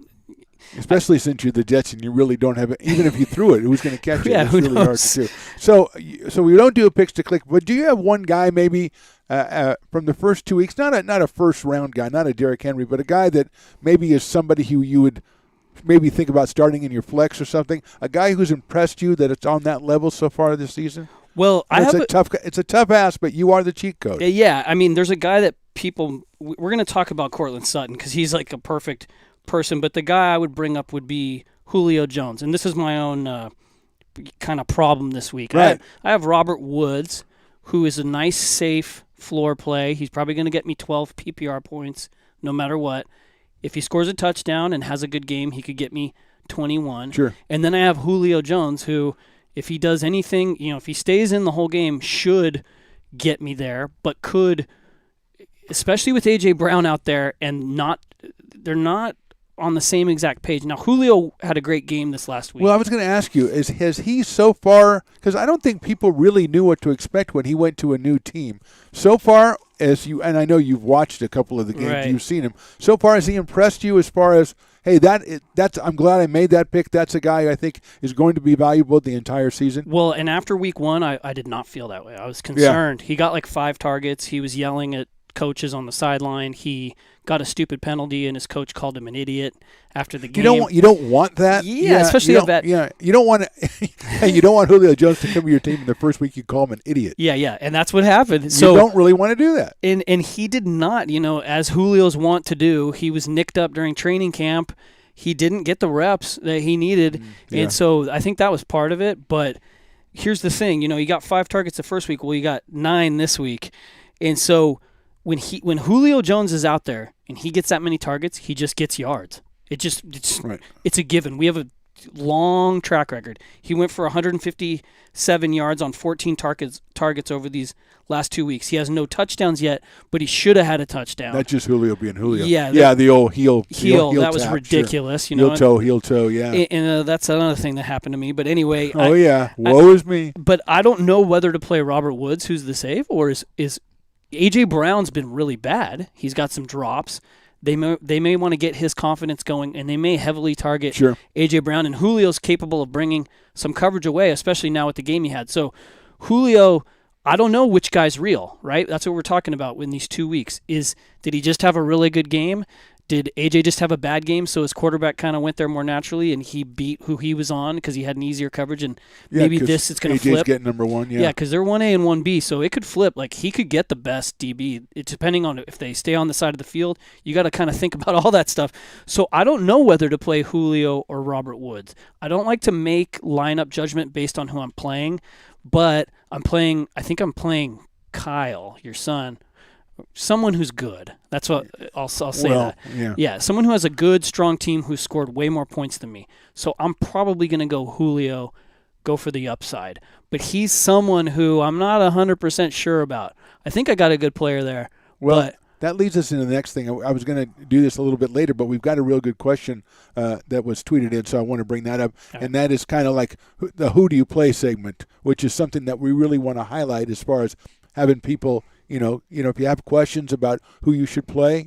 especially since you're the Jets and you really don't have it. Even if you threw it, who's going to catch it? Yeah, it's who really knows? hard to do. So we don't do a picks to click, but do you have one guy maybe from the first 2 weeks, not a first round guy, not a Derrick Henry, but a guy that maybe is somebody who you would maybe think about starting in your flex or something, a guy who's impressed you that it's on that level so far this season? Well, it's a tough ask, but you are the cheat code. Yeah, I mean, there's a guy that we're going to talk about, Cortland Sutton, because he's like a perfect person, but the guy I would bring up would be Julio Jones, and this is my own kind of problem this week. Right. I have Robert Woods, who is a nice, safe floor play. He's probably going to get me 12 PPR points no matter what. If he scores a touchdown and has a good game, he could get me 21. Sure. And then I have Julio Jones, who, if he does anything, if he stays in the whole game, should get me there, but could, especially with A.J. Brown out there, and they're not on the same exact page. Now, Julio had a great game this last week. Well, I was going to ask you, has he so far, because I don't think people really knew what to expect when he went to a new team. So far, and I know you've watched a couple of the games, Right. You've seen him. So far, has he impressed you as far as, hey, that's I'm glad I made that pick. That's a guy I think is going to be valuable the entire season? Well, and after week 1, I did not feel that way. I was concerned. He got like 5 targets. He was yelling at coaches on the sideline. He got a stupid penalty, and his coach called him an idiot after the game. You don't want that. Yeah, especially you a vet. Yeah, you don't want you don't want Julio Jones to come to your team in the first week. You call him an idiot. Yeah, and that's what happened. You So don't really want to do that. And he did not, as Julio's want to do. He was nicked up during training camp. He didn't get the reps that he needed, and so I think that was part of it. But here's the thing, you got 5 targets the first week. Well, you got 9 this week. And so when Julio Jones is out there and he gets that many targets, he just gets yards. It's a given. We have a long track record. He went for 157 yards on 14 targets over these last 2 weeks. He has no touchdowns yet, but he should have had a touchdown. That's just Julio being Julio. Yeah, the old heel that was tap, ridiculous. Sure. You know, heel toe, yeah. And that's another thing that happened to me. But anyway, woe is me. But I don't know whether to play Robert Woods, who's the save, or is A.J. Brown's been really bad. He's got some drops. They may want to get his confidence going, and they may heavily target A.J. Brown. And Julio's capable of bringing some coverage away, especially now with the game he had. So Julio, I don't know which guy's real, right? That's what we're talking about in these 2 weeks. Did he just have a really good game? Did A.J. just have a bad game, so his quarterback kind of went there more naturally, and he beat who he was on because he had an easier coverage, and maybe this is going to flip? AJ's getting number one, Yeah, because they're 1A and 1B, so it could flip. Like, he could get the best DB. It's depending on if they stay on the side of the field. You got to kind of think about all that stuff. So I don't know whether to play Julio or Robert Woods. I don't like to make lineup judgment based on who I'm playing, but I think I'm playing Kyle, your son, someone who's good. That's what I'll say. That. Yeah, someone who has a good, strong team who scored way more points than me. So I'm probably going to go Julio, go for the upside. But he's someone who I'm not 100% sure about. I think I got a good player there. Well, that leads us into the next thing. I was going to do this a little bit later, but we've got a real good question that was tweeted in, so I want to bring that up. Okay. And that is kind of like the Who Do You Play segment, which is something that we really want to highlight as far as having people, if you have questions about who you should play,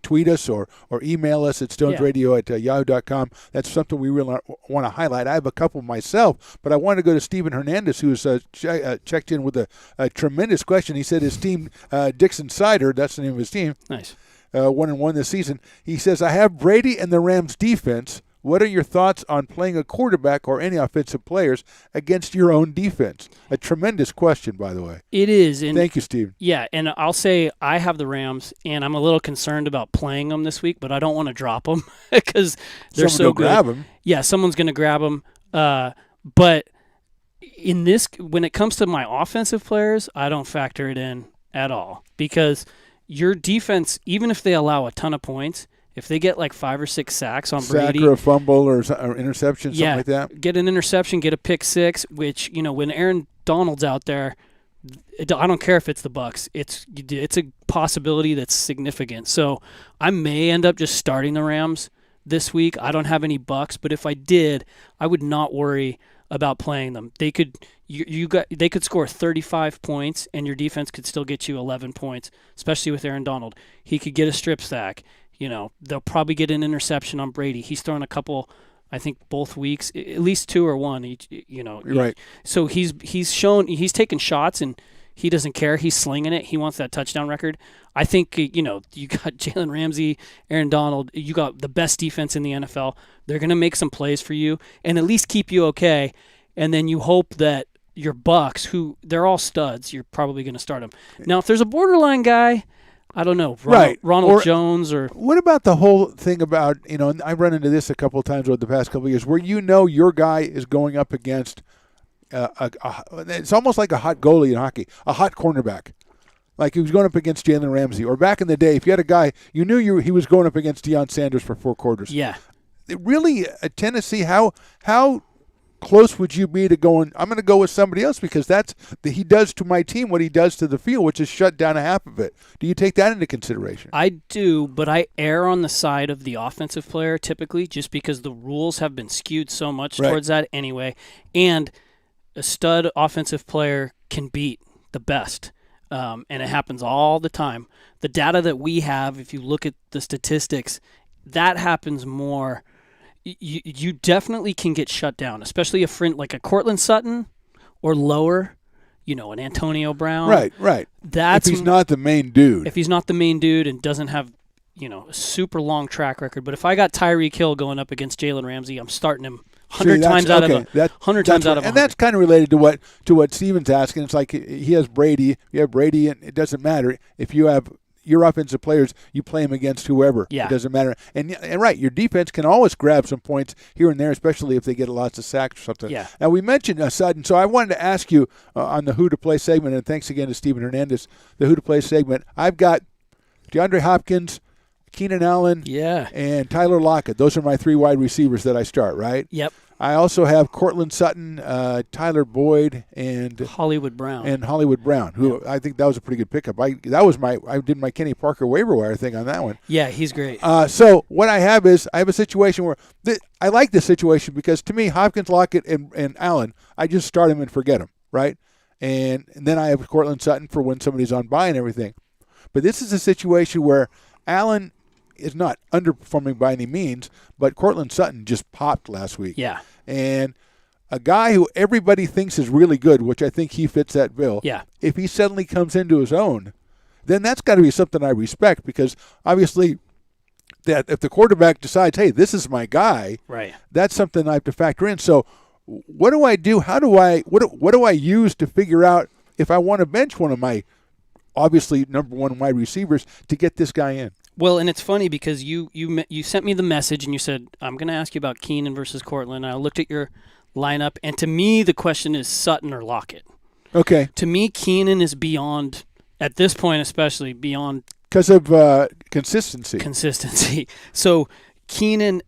tweet us or email us at stonesradio@yahoo.com. That's something we really want to highlight. I have a couple myself, but I want to go to Steven Hernandez, who has checked in with a tremendous question. He said his team, Dixon Cider, that's the name of his team, nice, 1-1 this season. He says, I have Brady and the Rams defense. What are your thoughts on playing a quarterback or any offensive players against your own defense? A tremendous question, by the way. It is. And thank you, Steve. Yeah, and I'll say I have the Rams, and I'm a little concerned about playing them this week, but I don't want to drop them because they're so good. Grab them. Yeah, someone's going to grab them. But in this, when it comes to my offensive players, I don't factor it in at all because your defense, even if they allow a ton of points, if they get like 5 or 6 sacks on Brady. Sack or a fumble or interception, something like that. Get an interception, get a pick 6, which, when Aaron Donald's out there, I don't care if it's the Bucs. It's a possibility that's significant. So I may end up just starting the Rams this week. I don't have any Bucs, but if I did, I would not worry about playing them. They could they could score 35 points and your defense could still get you 11 points, especially with Aaron Donald. He could get a strip sack. They'll probably get an interception on Brady. He's thrown a couple, I think, both weeks, at least 2 or 1. Each, right. So he's shown he's taking shots and he doesn't care. He's slinging it. He wants that touchdown record. I think you got Jalen Ramsey, Aaron Donald. You got the best defense in the NFL. They're going to make some plays for you and at least keep you okay. And then you hope that your Bucs, who they're all studs, you're probably going to start them. Now, if there's a borderline guy, I don't know, Ronald Jones or... What about the whole thing about, and I've run into this a couple of times over the past couple of years, where your guy is going up against, it's almost like a hot goalie in hockey, a hot cornerback. Like he was going up against Jalen Ramsey. Or back in the day, if you had a guy, he was going up against Deion Sanders for 4 quarters. Yeah. Really, Tennessee, how close would you be to going, I'm going to go with somebody else because he does to my team what he does to the field, which is shut down a half of it. Do you take that into consideration? I do, but I err on the side of the offensive player typically just because the rules have been skewed so much towards that anyway. And a stud offensive player can beat the best, and it happens all the time. The data that we have, if you look at the statistics, that happens more. You definitely can get shut down, especially a friend like a Cortland Sutton or lower, an Antonio Brown. Right. If he's not the main dude. If he's not the main dude and doesn't have, a super long track record. But if I got Tyreek Hill going up against Jalen Ramsey, I'm starting him 100 times out of 100. And that's kind of related to what Steven's asking. It's like he has Brady. You have Brady, and it doesn't matter if you have your offensive players, you play them against whoever. Yeah. It doesn't matter. And right, your defense can always grab some points here and there, especially if they get lots of sacks or something. Yeah. Now, we mentioned Sutton, so I wanted to ask you on the Who to Play segment, and thanks again to Steven Hernandez, the Who to Play segment. I've got DeAndre Hopkins, Keenan Allen, Yeah. and Tyler Lockett. Those are my 3 wide receivers that I start, right? Yep. I also have Cortland Sutton, Tyler Boyd, and Hollywood Brown. Hollywood Brown, who I think that was a pretty good pickup. I did my Kenny Parker waiver wire thing on that one. Yeah, he's great. So what I have is I have a situation where I like this situation because to me, Hopkins, Lockett, and Allen, I just start them and forget them, right? And then I have Cortland Sutton for when somebody's on bye and everything. But this is a situation where Allen is not underperforming by any means, but Cortland Sutton just popped last week. Yeah. And a guy who everybody thinks is really good, which I think he fits that bill. Yeah. If he suddenly comes into his own, then that's got to be something I respect because obviously that if the quarterback decides, hey, this is my guy, Right. that's something I have to factor in. So what do I do? What do I use to figure out if I want to bench one of my obviously number 1 wide receivers to get this guy in? Well, and it's funny because you sent me the message and you said, I'm going to ask you about Keenan versus Cortland. I looked at your lineup, and to me, the question is Sutton or Lockett. Okay. To me, Keenan is beyond, at this point especially, beyond Because of consistency. consistency. So Keenan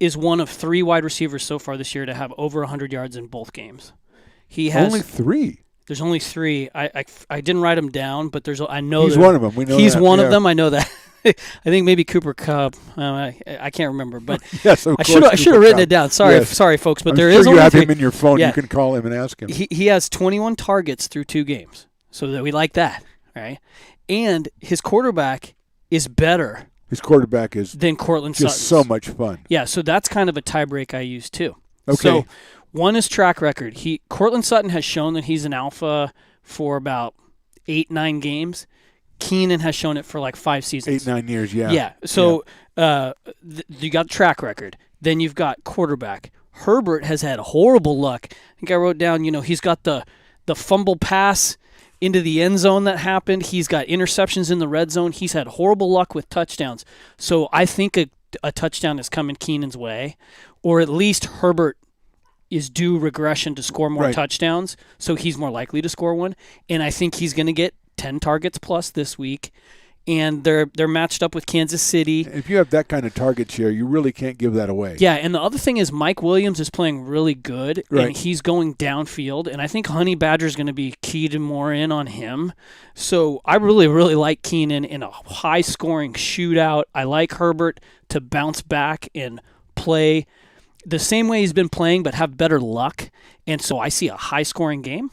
is one of 3 wide receivers so far this year to have over 100 yards in both games. He has Only 3. There's only 3. I didn't write them down, but I know He's one of them. We know he's that. one Yeah. of them. I know that. I think maybe Cooper Kupp. I can't remember, but Yes, of I course. should have written it down. Sorry, Yes. sorry, folks, but I'm there sure is you only have 3. him in your phone. Yeah. You can call him and ask him. He has 21 targets through 2 games, so that we like that, right? And his quarterback is better His quarterback is than Cortland Sutton. just so much fun. Yeah, so that's kind of a tiebreak I use too. Okay. So one is track record. Cortland Sutton has shown that he's an alpha for about 8-9 games. Keenan has shown it for like 5 seasons. 8-9 years, yeah. Yeah. So you got track record. Then you've got quarterback. Herbert has had horrible luck. I think I wrote down, he's got the fumble pass into the end zone that happened. He's got interceptions in the red zone. He's had horrible luck with touchdowns. So I think a touchdown is coming Keenan's way, or at least Herbert is due regression to score more Right. touchdowns, so he's more likely to score one. And I think he's going to get 10 targets plus this week. And they're matched up with Kansas City. If you have that kind of target share, you really can't give that away. Yeah, and the other thing is Mike Williams is playing really good, Right. and he's going downfield, and I think Honey Badger's going to be keyed more in on him. So I really, really like Keenan in a high-scoring shootout. I like Herbert to bounce back and play the same way he's been playing, but have better luck. And so I see a high-scoring game.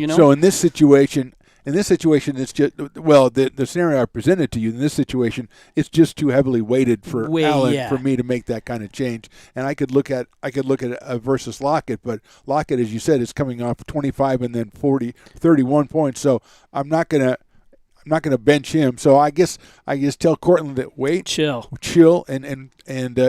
So in this situation, it's just the scenario I presented to you. In this situation, it's just too heavily weighted for Allen for me to make that kind of change. And I could look at versus Lockett, but Lockett, as you said, is coming off 25 and then 31 points. So I'm not gonna bench him. So I guess tell Cortland that wait, chill, and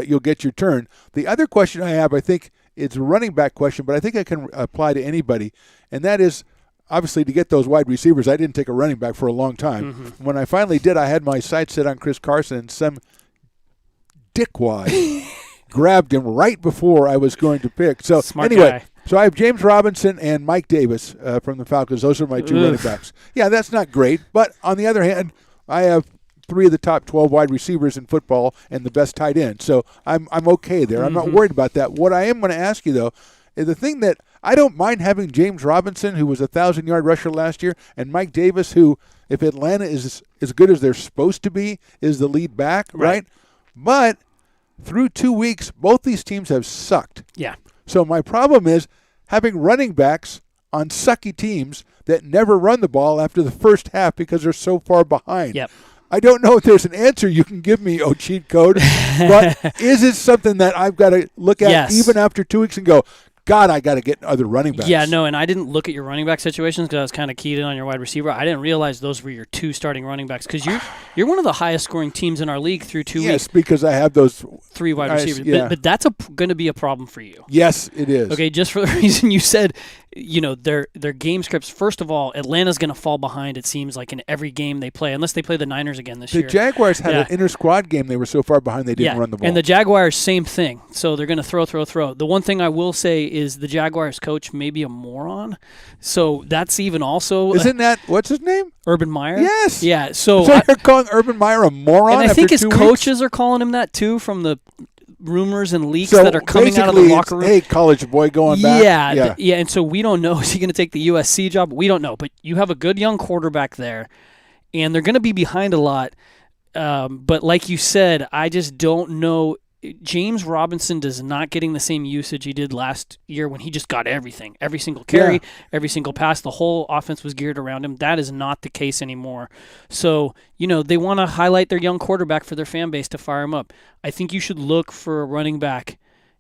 you'll get your turn. The other question I have, I think it's a running back question, but I think I can apply to anybody, and that is, obviously, to get those wide receivers, I didn't take a running back for a long time. Mm-hmm. When I finally did, I had my sights set on Chris Carson, and some dickwad grabbed him right before I was going to pick. So Smart anyway, guy. So I have James Robinson and Mike Davis from the Falcons. Those are my 2 running backs. Yeah, that's not great, but on the other hand, I have 3 of the top 12 wide receivers in football and the best tight end. So I'm okay there. Mm-hmm. I'm not worried about that. What I am going to ask you, though, is the thing that I don't mind having James Robinson, who was a 1,000-yard rusher last year, and Mike Davis, who, if Atlanta is as good as they're supposed to be, is the lead back, right? But through 2 weeks, both these teams have sucked. Yeah. So my problem is having running backs on sucky teams that never run the ball after the first half because they're so far behind. Yep. I don't know if there's an answer you can give me, cheat code, but is it something that I've got to look at even after 2 weeks and go, God, I got to get other running backs. Yeah, no, and I didn't look at your running back situations because I was kind of keyed in on your wide receiver. I didn't realize those were your 2 starting running backs because you're one of the highest scoring teams in our league through 2 weeks. Yes, because I have those 3 wide receivers. Yeah. But that's going to be a problem for you. Yes, it is. Okay, just for the reason you said their game scripts. First of all, Atlanta's going to fall behind, it seems like, in every game they play, unless they play the Niners again this year. The Jaguars had an inter-squad game. They were so far behind they didn't run the ball. And the Jaguars, same thing. So they're going to throw. The one thing I will say is the Jaguars coach may be a moron. So that's even also... Isn't that, what's his name? Urban Meyer? Yes. Yeah. So you're calling Urban Meyer a moron? And I think his 2 coaches weeks? are calling him that too, from the rumors and leaks that are coming out of the locker room. Hey, college boy going back. Yeah. And so we don't know. Is he going to take the USC job? We don't know. But you have a good young quarterback there, and they're going to be behind a lot. But like you said, I just don't know. James Robinson does not getting the same usage he did last year when he just got everything. Every single carry, every single pass, the whole offense was geared around him. That is not the case anymore. So, they want to highlight their young quarterback for their fan base to fire him up. I think you should look for a running back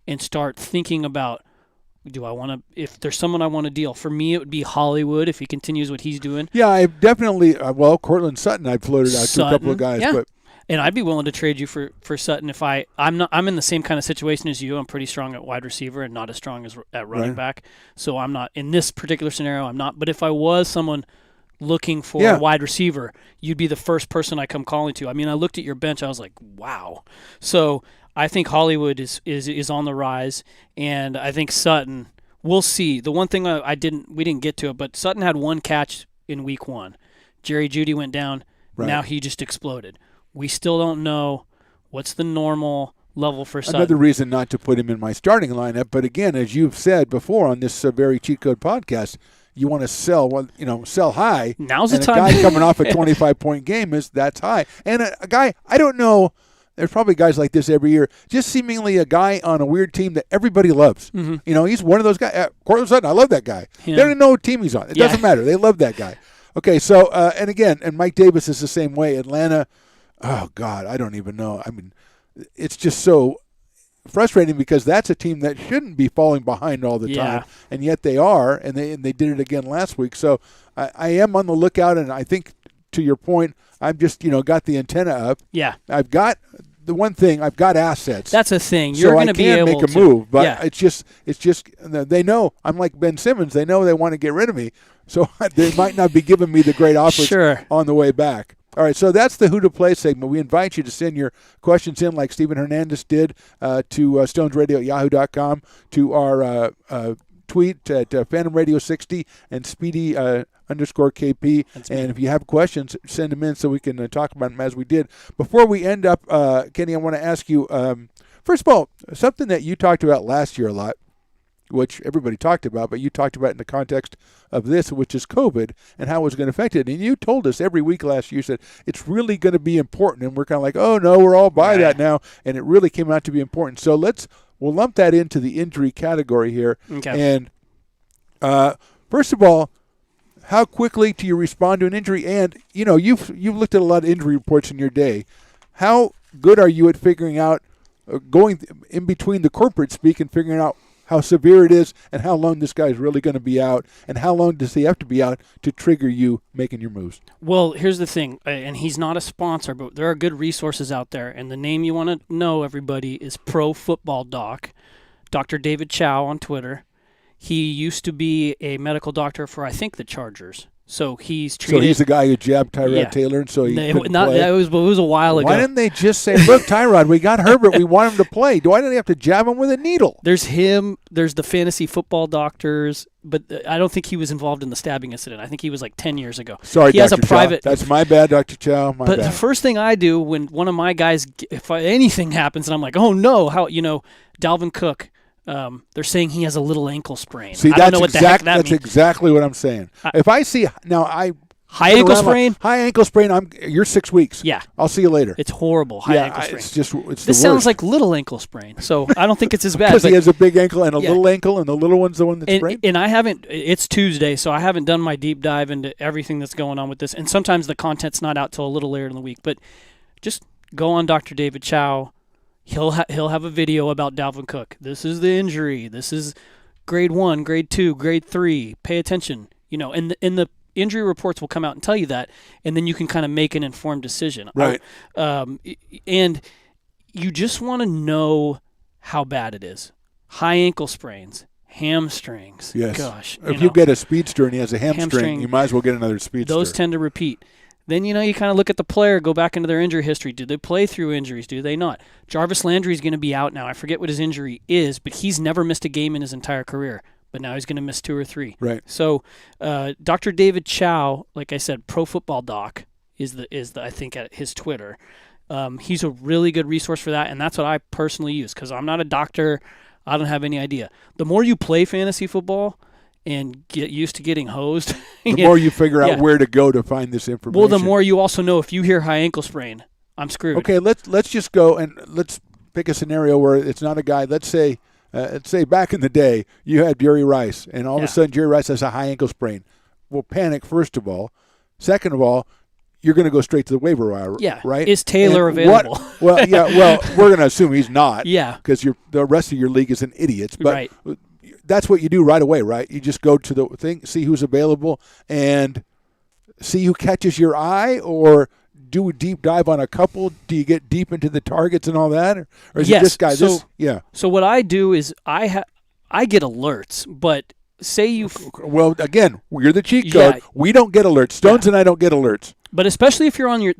and start thinking about, if there's someone I want to deal. For me, it would be Hollywood if he continues what he's doing. Yeah, I definitely, Cortland Sutton, I floated out to a couple of guys. Yeah. But and I'd be willing to trade you for Sutton if I'm in the same kind of situation as you. I'm pretty strong at wide receiver and not as strong as at running back. So I'm not in this particular scenario. I'm not. But if I was someone looking for a wide receiver, you'd be the first person I come calling to. I mean, I looked at your bench. I was like, wow. So I think Hollywood is on the rise, and I think Sutton. We'll see. The one thing we didn't get to it, but Sutton had 1 catch in week 1. Jerry Jeudy went down. Right. Now he just exploded. We still don't know what's the normal level for Sutton. Another reason not to put him in my starting lineup, but again, as you've said before on this very Cheat Code podcast, you want to sell high. Now's the and time. A guy coming off a 25-point game that's high. And a guy, I don't know, there's probably guys like this every year, just seemingly a guy on a weird team that everybody loves. Mm-hmm. He's one of those guys. Cortland Sutton, I love that guy. Yeah. They don't even know what team he's on. It doesn't matter. They love that guy. Okay, so, and Mike Davis is the same way. Atlanta, oh, God, I don't even know. I mean, it's just so frustrating because that's a team that shouldn't be falling behind all the time, and yet they are, and they did it again last week. So I am on the lookout, and I think, to your point, I've just, got the antenna up. Yeah. I've got the one thing, I've got assets. That's a thing. You're going to be able to. So I can make a move, but it's just they know, I'm like Ben Simmons, they know they want to get rid of me. So they might not be giving me the great offers on the way back. All right, so that's the Who to Play segment. We invite you to send your questions in like Steven Hernandez did to stonesradio@yahoo.com, to our tweet at Phantom Radio 60 and Speedy _KP. And if you have questions, send them in so we can talk about them as we did. Before we end up, Kenny, I want to ask you, first of all, something that you talked about last year a lot, which everybody talked about, but you talked about in the context of this, which is COVID and how it was going to affect it. And you told us every week last year, you said, it's really going to be important. And we're kind of like, oh, no, we're all by that now. And it really came out to be important. So we'll lump that into the injury category here. Okay. And first of all, how quickly do you respond to an injury? And, you've looked at a lot of injury reports in your day. How good are you at figuring out, going in between the corporate speak and figuring out how severe it is and how long this guy is really going to be out, and how long does he have to be out to trigger you making your moves? Well, here's the thing, and he's not a sponsor, but there are good resources out there, and the name you want to know, everybody, is Pro Football Doc, Dr. David Chow on Twitter. He used to be a medical doctor for, I think, the Chargers. So he's treated. So he's the guy who jabbed Tyrod Taylor, and so he couldn't play. It was a while ago. Why didn't they just say, "Look, Tyrod, we got Herbert. We want him to play. Why do they have to jab him with a needle?" There's him. There's the fantasy football doctors, but I don't think he was involved in the stabbing incident. I think he was like 10 years ago. Sorry, he Dr. has a private. Chow. That's my bad, Dr. Chow. But the first thing I do when one of my guys, if anything happens, and I'm like, "Oh no, how Dalvin Cook." They're saying he has a little ankle sprain. See, I don't know what the heck that means. That's exactly what I'm saying. If I see high ankle sprain. High ankle sprain. You're 6 weeks. Yeah, I'll see you later. It's horrible. High ankle sprain. It's this sounds like little ankle sprain. So I don't think it's as bad. Because he has a big ankle and a little ankle, and the little one's the one that's sprained. And I haven't. It's Tuesday, so I haven't done my deep dive into everything that's going on with this. And sometimes the content's not out till a little later in the week. But just go on Dr. David Chow. He'll have a video about Dalvin Cook. This is the injury. This is grade 1, grade 2, grade 3. Pay attention. And the injury reports will come out and tell you that, and then you can kind of make an informed decision. Right. And you just want to know how bad it is. High ankle sprains. hamstrings. Yes. Gosh. If you get a speedster and he has a hamstring, Hamstring, you might as well get another speedster. those tend to repeat. Then, you kind of look at the player, go back into their injury history. Do they play through injuries? Do they not? Jarvis Landry is going to be out now. I forget what his injury is, but he's never missed a game in his entire career. But now he's going to miss 2 or 3. Right. So, Dr. David Chow, like I said, Pro Football Doc is the I think at his Twitter. He's a really good resource for that, and that's what I personally use because I'm not a doctor. I don't have any idea. The more you play fantasy football and get used to getting hosed, the more you figure out where to go to find this information. Well, the more you also know if you hear high ankle sprain, I'm screwed. Okay, let's just go and let's pick a scenario where it's not a guy. Let's say back in the day you had Jerry Rice, and all of a sudden Jerry Rice has a high ankle sprain. Well, panic first of all. Second of all, you're going to go straight to the waiver wire, right? Is Taylor available? Well, we're going to assume he's not. Yeah. Because the rest of your league is an idiots. But right. That's what you do right away, right? You just go to the thing, see who's available, and see who catches your eye, or do a deep dive on a couple. Do you get deep into the targets and all that? Or is it this guy? So what I do is I get alerts, but say you... Well, again, you're the cheat code. We don't get alerts. Stones and I don't get alerts. But especially if you're on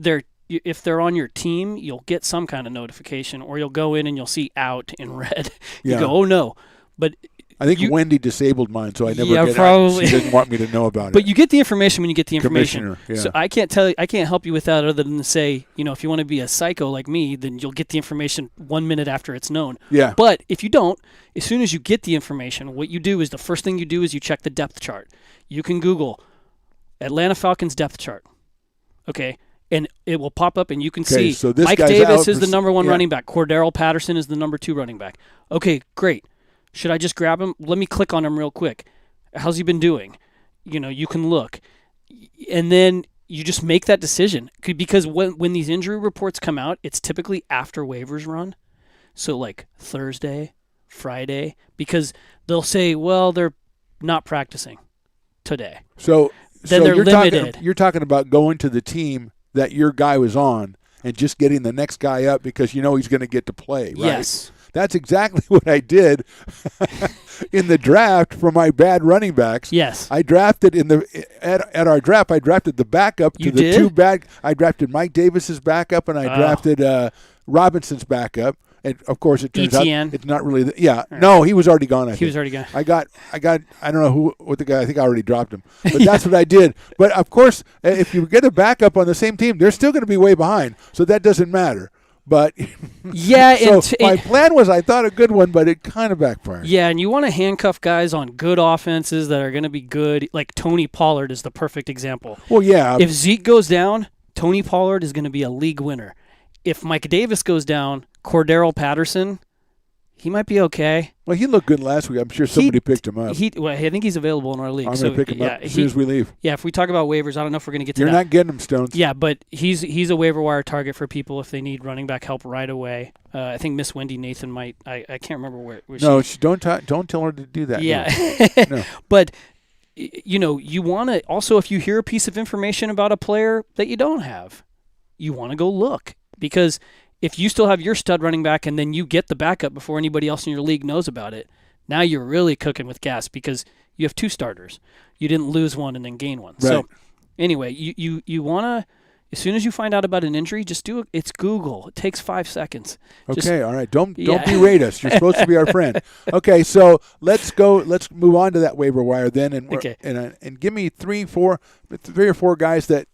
if they're on your team, you'll get some kind of notification, or you'll go in and you'll see out in red. You go, oh no. But I think Wendy disabled mine, so I never get probably. She didn't want me to know about it. But you get the information when you get the information. Yeah. So I can't help you with that other than to say, if you want to be a psycho like me, then you'll get the information 1 minute after it's known. Yeah. But if you don't, as soon as you get the information, what you do is the first thing you do is you check the depth chart. You can Google Atlanta Falcons depth chart. Okay. And it will pop up and you can see so this Mike guy's Davis is for, the number 1 running back. Cordero Patterson is the number 2 running back. Okay, great. Should I just grab him? Let me click on him real quick. How's he been doing? You can look. And then you just make that decision. Because when these injury reports come out, it's typically after waivers run. So like Thursday, Friday, because they'll say, well, they're not practicing today. So they're limited. You're talking about going to the team that your guy was on and just getting the next guy up because he's going to get to play, right? Yes. That's exactly what I did in the draft for my bad running backs. Yes. I drafted at our draft. I drafted the backup to the 2 bad. I drafted Mike Davis's backup, and I drafted Robinson's backup. And of course, it turns out it's not really. No, he was already gone. He was already gone. I got. I don't know what the guy. I think I already dropped him. But that's what I did. But of course, if you get a backup on the same team, they're still going to be way behind. So that doesn't matter. But yeah, so my plan was, I thought, a good one, but it kind of backfired. Yeah, and you want to handcuff guys on good offenses that are going to be good. Like Tony Pollard is the perfect example. Well, yeah. If Zeke goes down, Tony Pollard is going to be a league winner. If Mike Davis goes down, Cordero Patterson, he might be okay. Well, he looked good last week. I'm sure somebody picked him up. I think he's available in our league. I'm going to pick him up as soon as we leave. Yeah, if we talk about waivers, I don't know if we're going to get to that. You're not getting him, Stones. Yeah, but he's a waiver wire target for people if they need running back help right away. I think Miss Wendy Nathan might. I can't remember where don't tell her to do that. Yeah. No. But, you want to also, if you hear a piece of information about a player that you don't have, you want to go look. Because if you still have your stud running back and then you get the backup before anybody else in your league knows about it, now you're really cooking with gas because you have 2 starters. You didn't lose one and then gain one. Right. So anyway, you want to, as soon as you find out about an injury, just do it. It's Google. It takes 5 seconds. Okay, all right. Don't berate us. You're supposed to be our friend. Okay, so let's go. Let's move on to that waiver wire then, and give me 3 or 4 guys that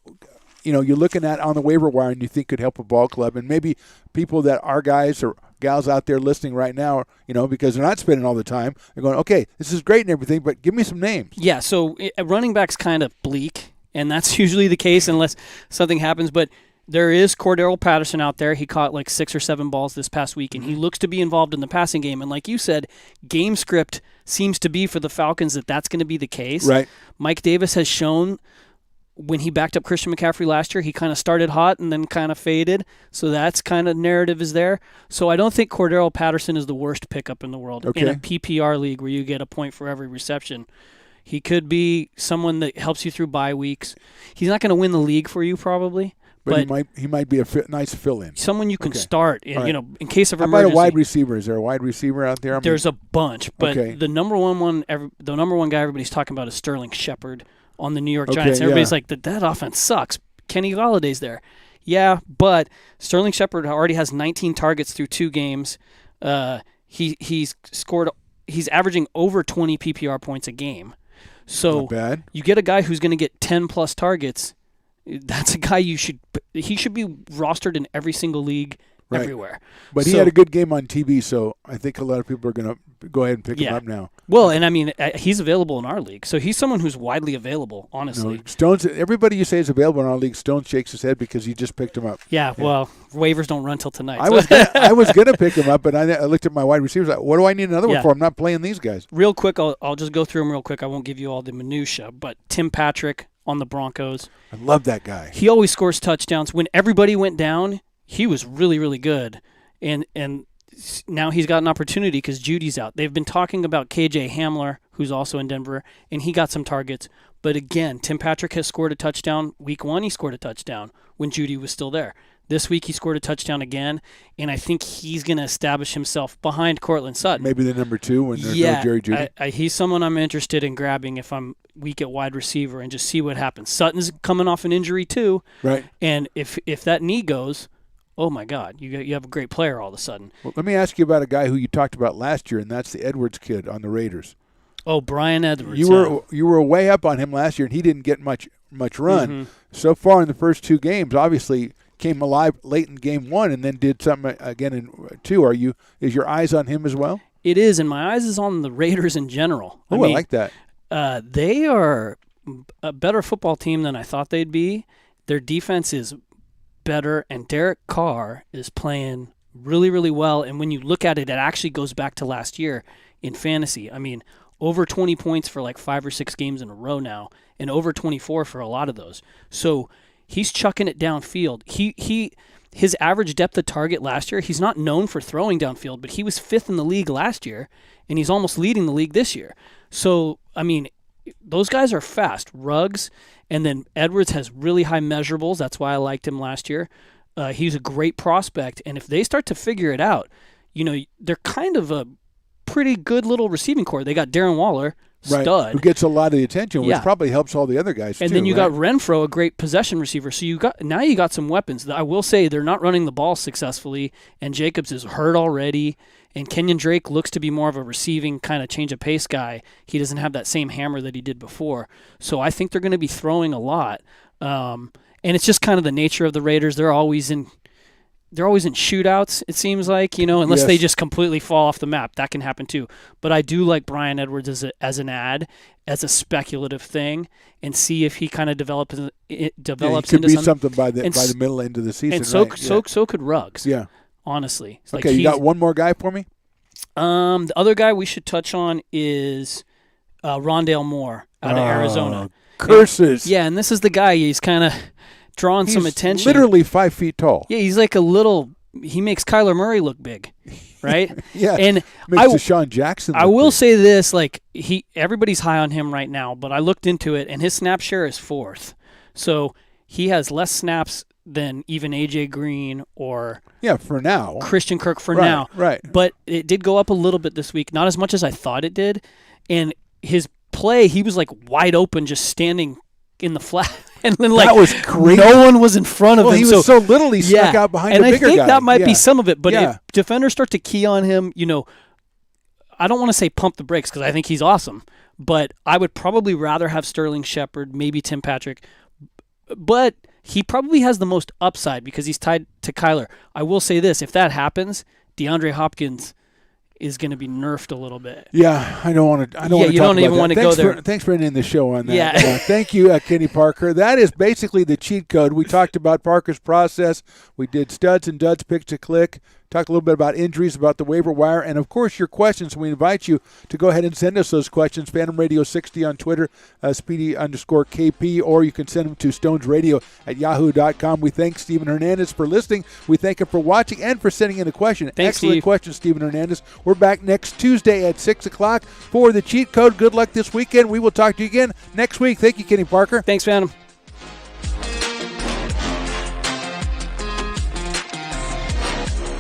you're looking at on the waiver wire and you think could help a ball club, and maybe people that are guys or gals out there listening right now, because they're not spending all the time. They're going, okay, this is great and everything, but give me some names. Yeah, so running back's kind of bleak, and that's usually the case unless something happens. But there is Cordero Patterson out there. He caught like 6 or 7 balls this past week, and he looks to be involved in the passing game. And like you said, game script seems to be for the Falcons that's going to be the case. Right. Mike Davis has shown when he backed up Christian McCaffrey last year, he kind of started hot and then kind of faded. So that's kind of narrative is there. So I don't think Cordero Patterson is the worst pickup in the world in a PPR league where you get a point for every reception. He could be someone that helps you through bye weeks. He's not going to win the league for you probably. But he might be a nice fill-in. Someone you can Okay. start, in, All right. you know, in case of How about emergency. a wide receiver? Is there a wide receiver out there? There's a bunch, but Okay. the number one guy everybody's talking about is Sterling Shepard on the New York Okay, Giants. Everybody's yeah. like, that offense sucks. Kenny Galladay's there. Yeah, but Sterling Shepard already has 19 targets through 2 games. He's averaging over 20 PPR points a game. So Not bad. you get a guy who's going to get 10 plus targets. That's a guy he should be rostered in every single league Right. everywhere. But he So- had a good game on TV, so I think a lot of people are going to go ahead and pick him up now. Well, and I mean, he's available in our league, so he's someone who's widely available, No, honestly. Stones. Everybody you say is available in our league, Stones shakes his head because he just picked him up. Yeah, well, waivers don't run till tonight. I so- was gonna pick him up, but I looked at my wide receivers. Like, what do I need another one Yeah. for? I'm not playing these guys. Real quick, I'll just go through them real quick. I won't give you all the minutia, but Tim Patrick on the Broncos. I love that guy. He always scores touchdowns. When everybody went down, he was really, really good. And now he's got an opportunity because Judy's out. They've been talking about KJ Hamler, who's also in Denver, and he got some targets. But again, Tim Patrick has scored a touchdown. Week 1, he scored a touchdown when Judy was still there. This week, he scored a touchdown again, and I think he's going to establish himself behind Cortland Sutton. Maybe the number 2 when there's no Jerry Judy. He's someone I'm interested in grabbing if I'm weak at wide receiver and just see what happens. Sutton's coming off an injury too, Right. and if that knee goes, oh my God, you have a great player all of a sudden. Well, let me ask you about a guy who you talked about last year, and that's the Edwards kid on the Raiders. Oh, Brian Edwards. You were way up on him last year, and he didn't get much run. Mm-hmm. So far in the first 2 games, obviously came alive late in game 1 and then did something again in 2. Is your eyes on him as well? It is, and my eyes is on the Raiders in general. I like that. They are a better football team than I thought they'd be. Their defense is better, and Derek Carr is playing really, really well. And when you look at it, it actually goes back to last year in fantasy. I mean, over 20 points for like 5 or 6 games in a row now, and over 24 for a lot of those. So he's chucking it downfield. His average depth of target last year, he's not known for throwing downfield, but he was 5th in the league last year, and he's almost leading the league this year. So, I mean, those guys are fast. Ruggs, and then Edwards has really high measurables. That's why I liked him last year. He's a great prospect, and if they start to figure it out, they're kind of a pretty good little receiving core. They got Darren Waller, Right. stud. Who gets a lot of the attention, which Yeah. probably helps all the other guys And too. then you right? got Renfro, a great possession receiver. So you got some weapons. I will say they're not running the ball successfully, and Jacobs is hurt already. And Kenyon Drake looks to be more of a receiving kind of change of pace guy. He doesn't have that same hammer that he did before. So I think they're going to be throwing a lot. And it's just kind of the nature of the Raiders. They're always in shootouts, it seems like, unless they Yes. just completely fall off the map. That can happen too. But I do like Brian Edwards as an ad, as a speculative thing, and see if he kind of develops he could into be something by the and s- middle end of the season. And so right? so could Ruggs. Yeah. Honestly. It's like Okay, you he's- got one more guy for me? The other guy we should touch on is Rondale Moore out of Arizona. Curses. Yeah, and this is the guy. He's kind of drawing some He's attention. literally 5 feet tall. Yeah, he's like he makes Kyler Murray look big, right? Yeah. And Makes Deshaun Jackson I look will big. say this, like everybody's high on him right now, but I looked into it, and his snap share is 4th. So he has less snaps than even A.J. Green or Yeah, for now. Christian Kirk for Right, now. right. But it did go up a little bit this week, not as much as I thought it did. And his play, he was like wide open, just standing in the flat. And then That was great. no one was in front of Well, him. he was so little, he snuck out behind and a bigger I think guy. that might Yeah. be some of it. But Yeah. if defenders start to key on him, I don't want to say pump the brakes because I think he's awesome. But I would probably rather have Sterling Shepard, maybe Tim Patrick. But he probably has the most upside because he's tied to Kyler. I will say this. If that happens, DeAndre Hopkins is going to be nerfed a little bit. Yeah, I don't want to. I don't Yeah, want to. you talk don't about even that. want to Thanks go there. Thanks for ending the show on that. Yeah. Thank you, Kenny Parker. That is basically the cheat code. We talked about Parker's process. We did studs and duds, pick to click. Talked a little bit about injuries, about the waiver wire, and of course your questions. We invite you to go ahead and send us those questions. Phantom Radio 60 on Twitter, Speedy_KP, or you can send them to stonesradio@yahoo.com. We thank Steven Hernandez for listening. We thank him for watching and for sending in a question. Thanks, Excellent Steve. question, Steven Hernandez. We're back next Tuesday at 6 o'clock for the cheat code. Good luck this weekend. We will talk to you again next week. Thank you, Kenny Parker. Thanks, Phantom.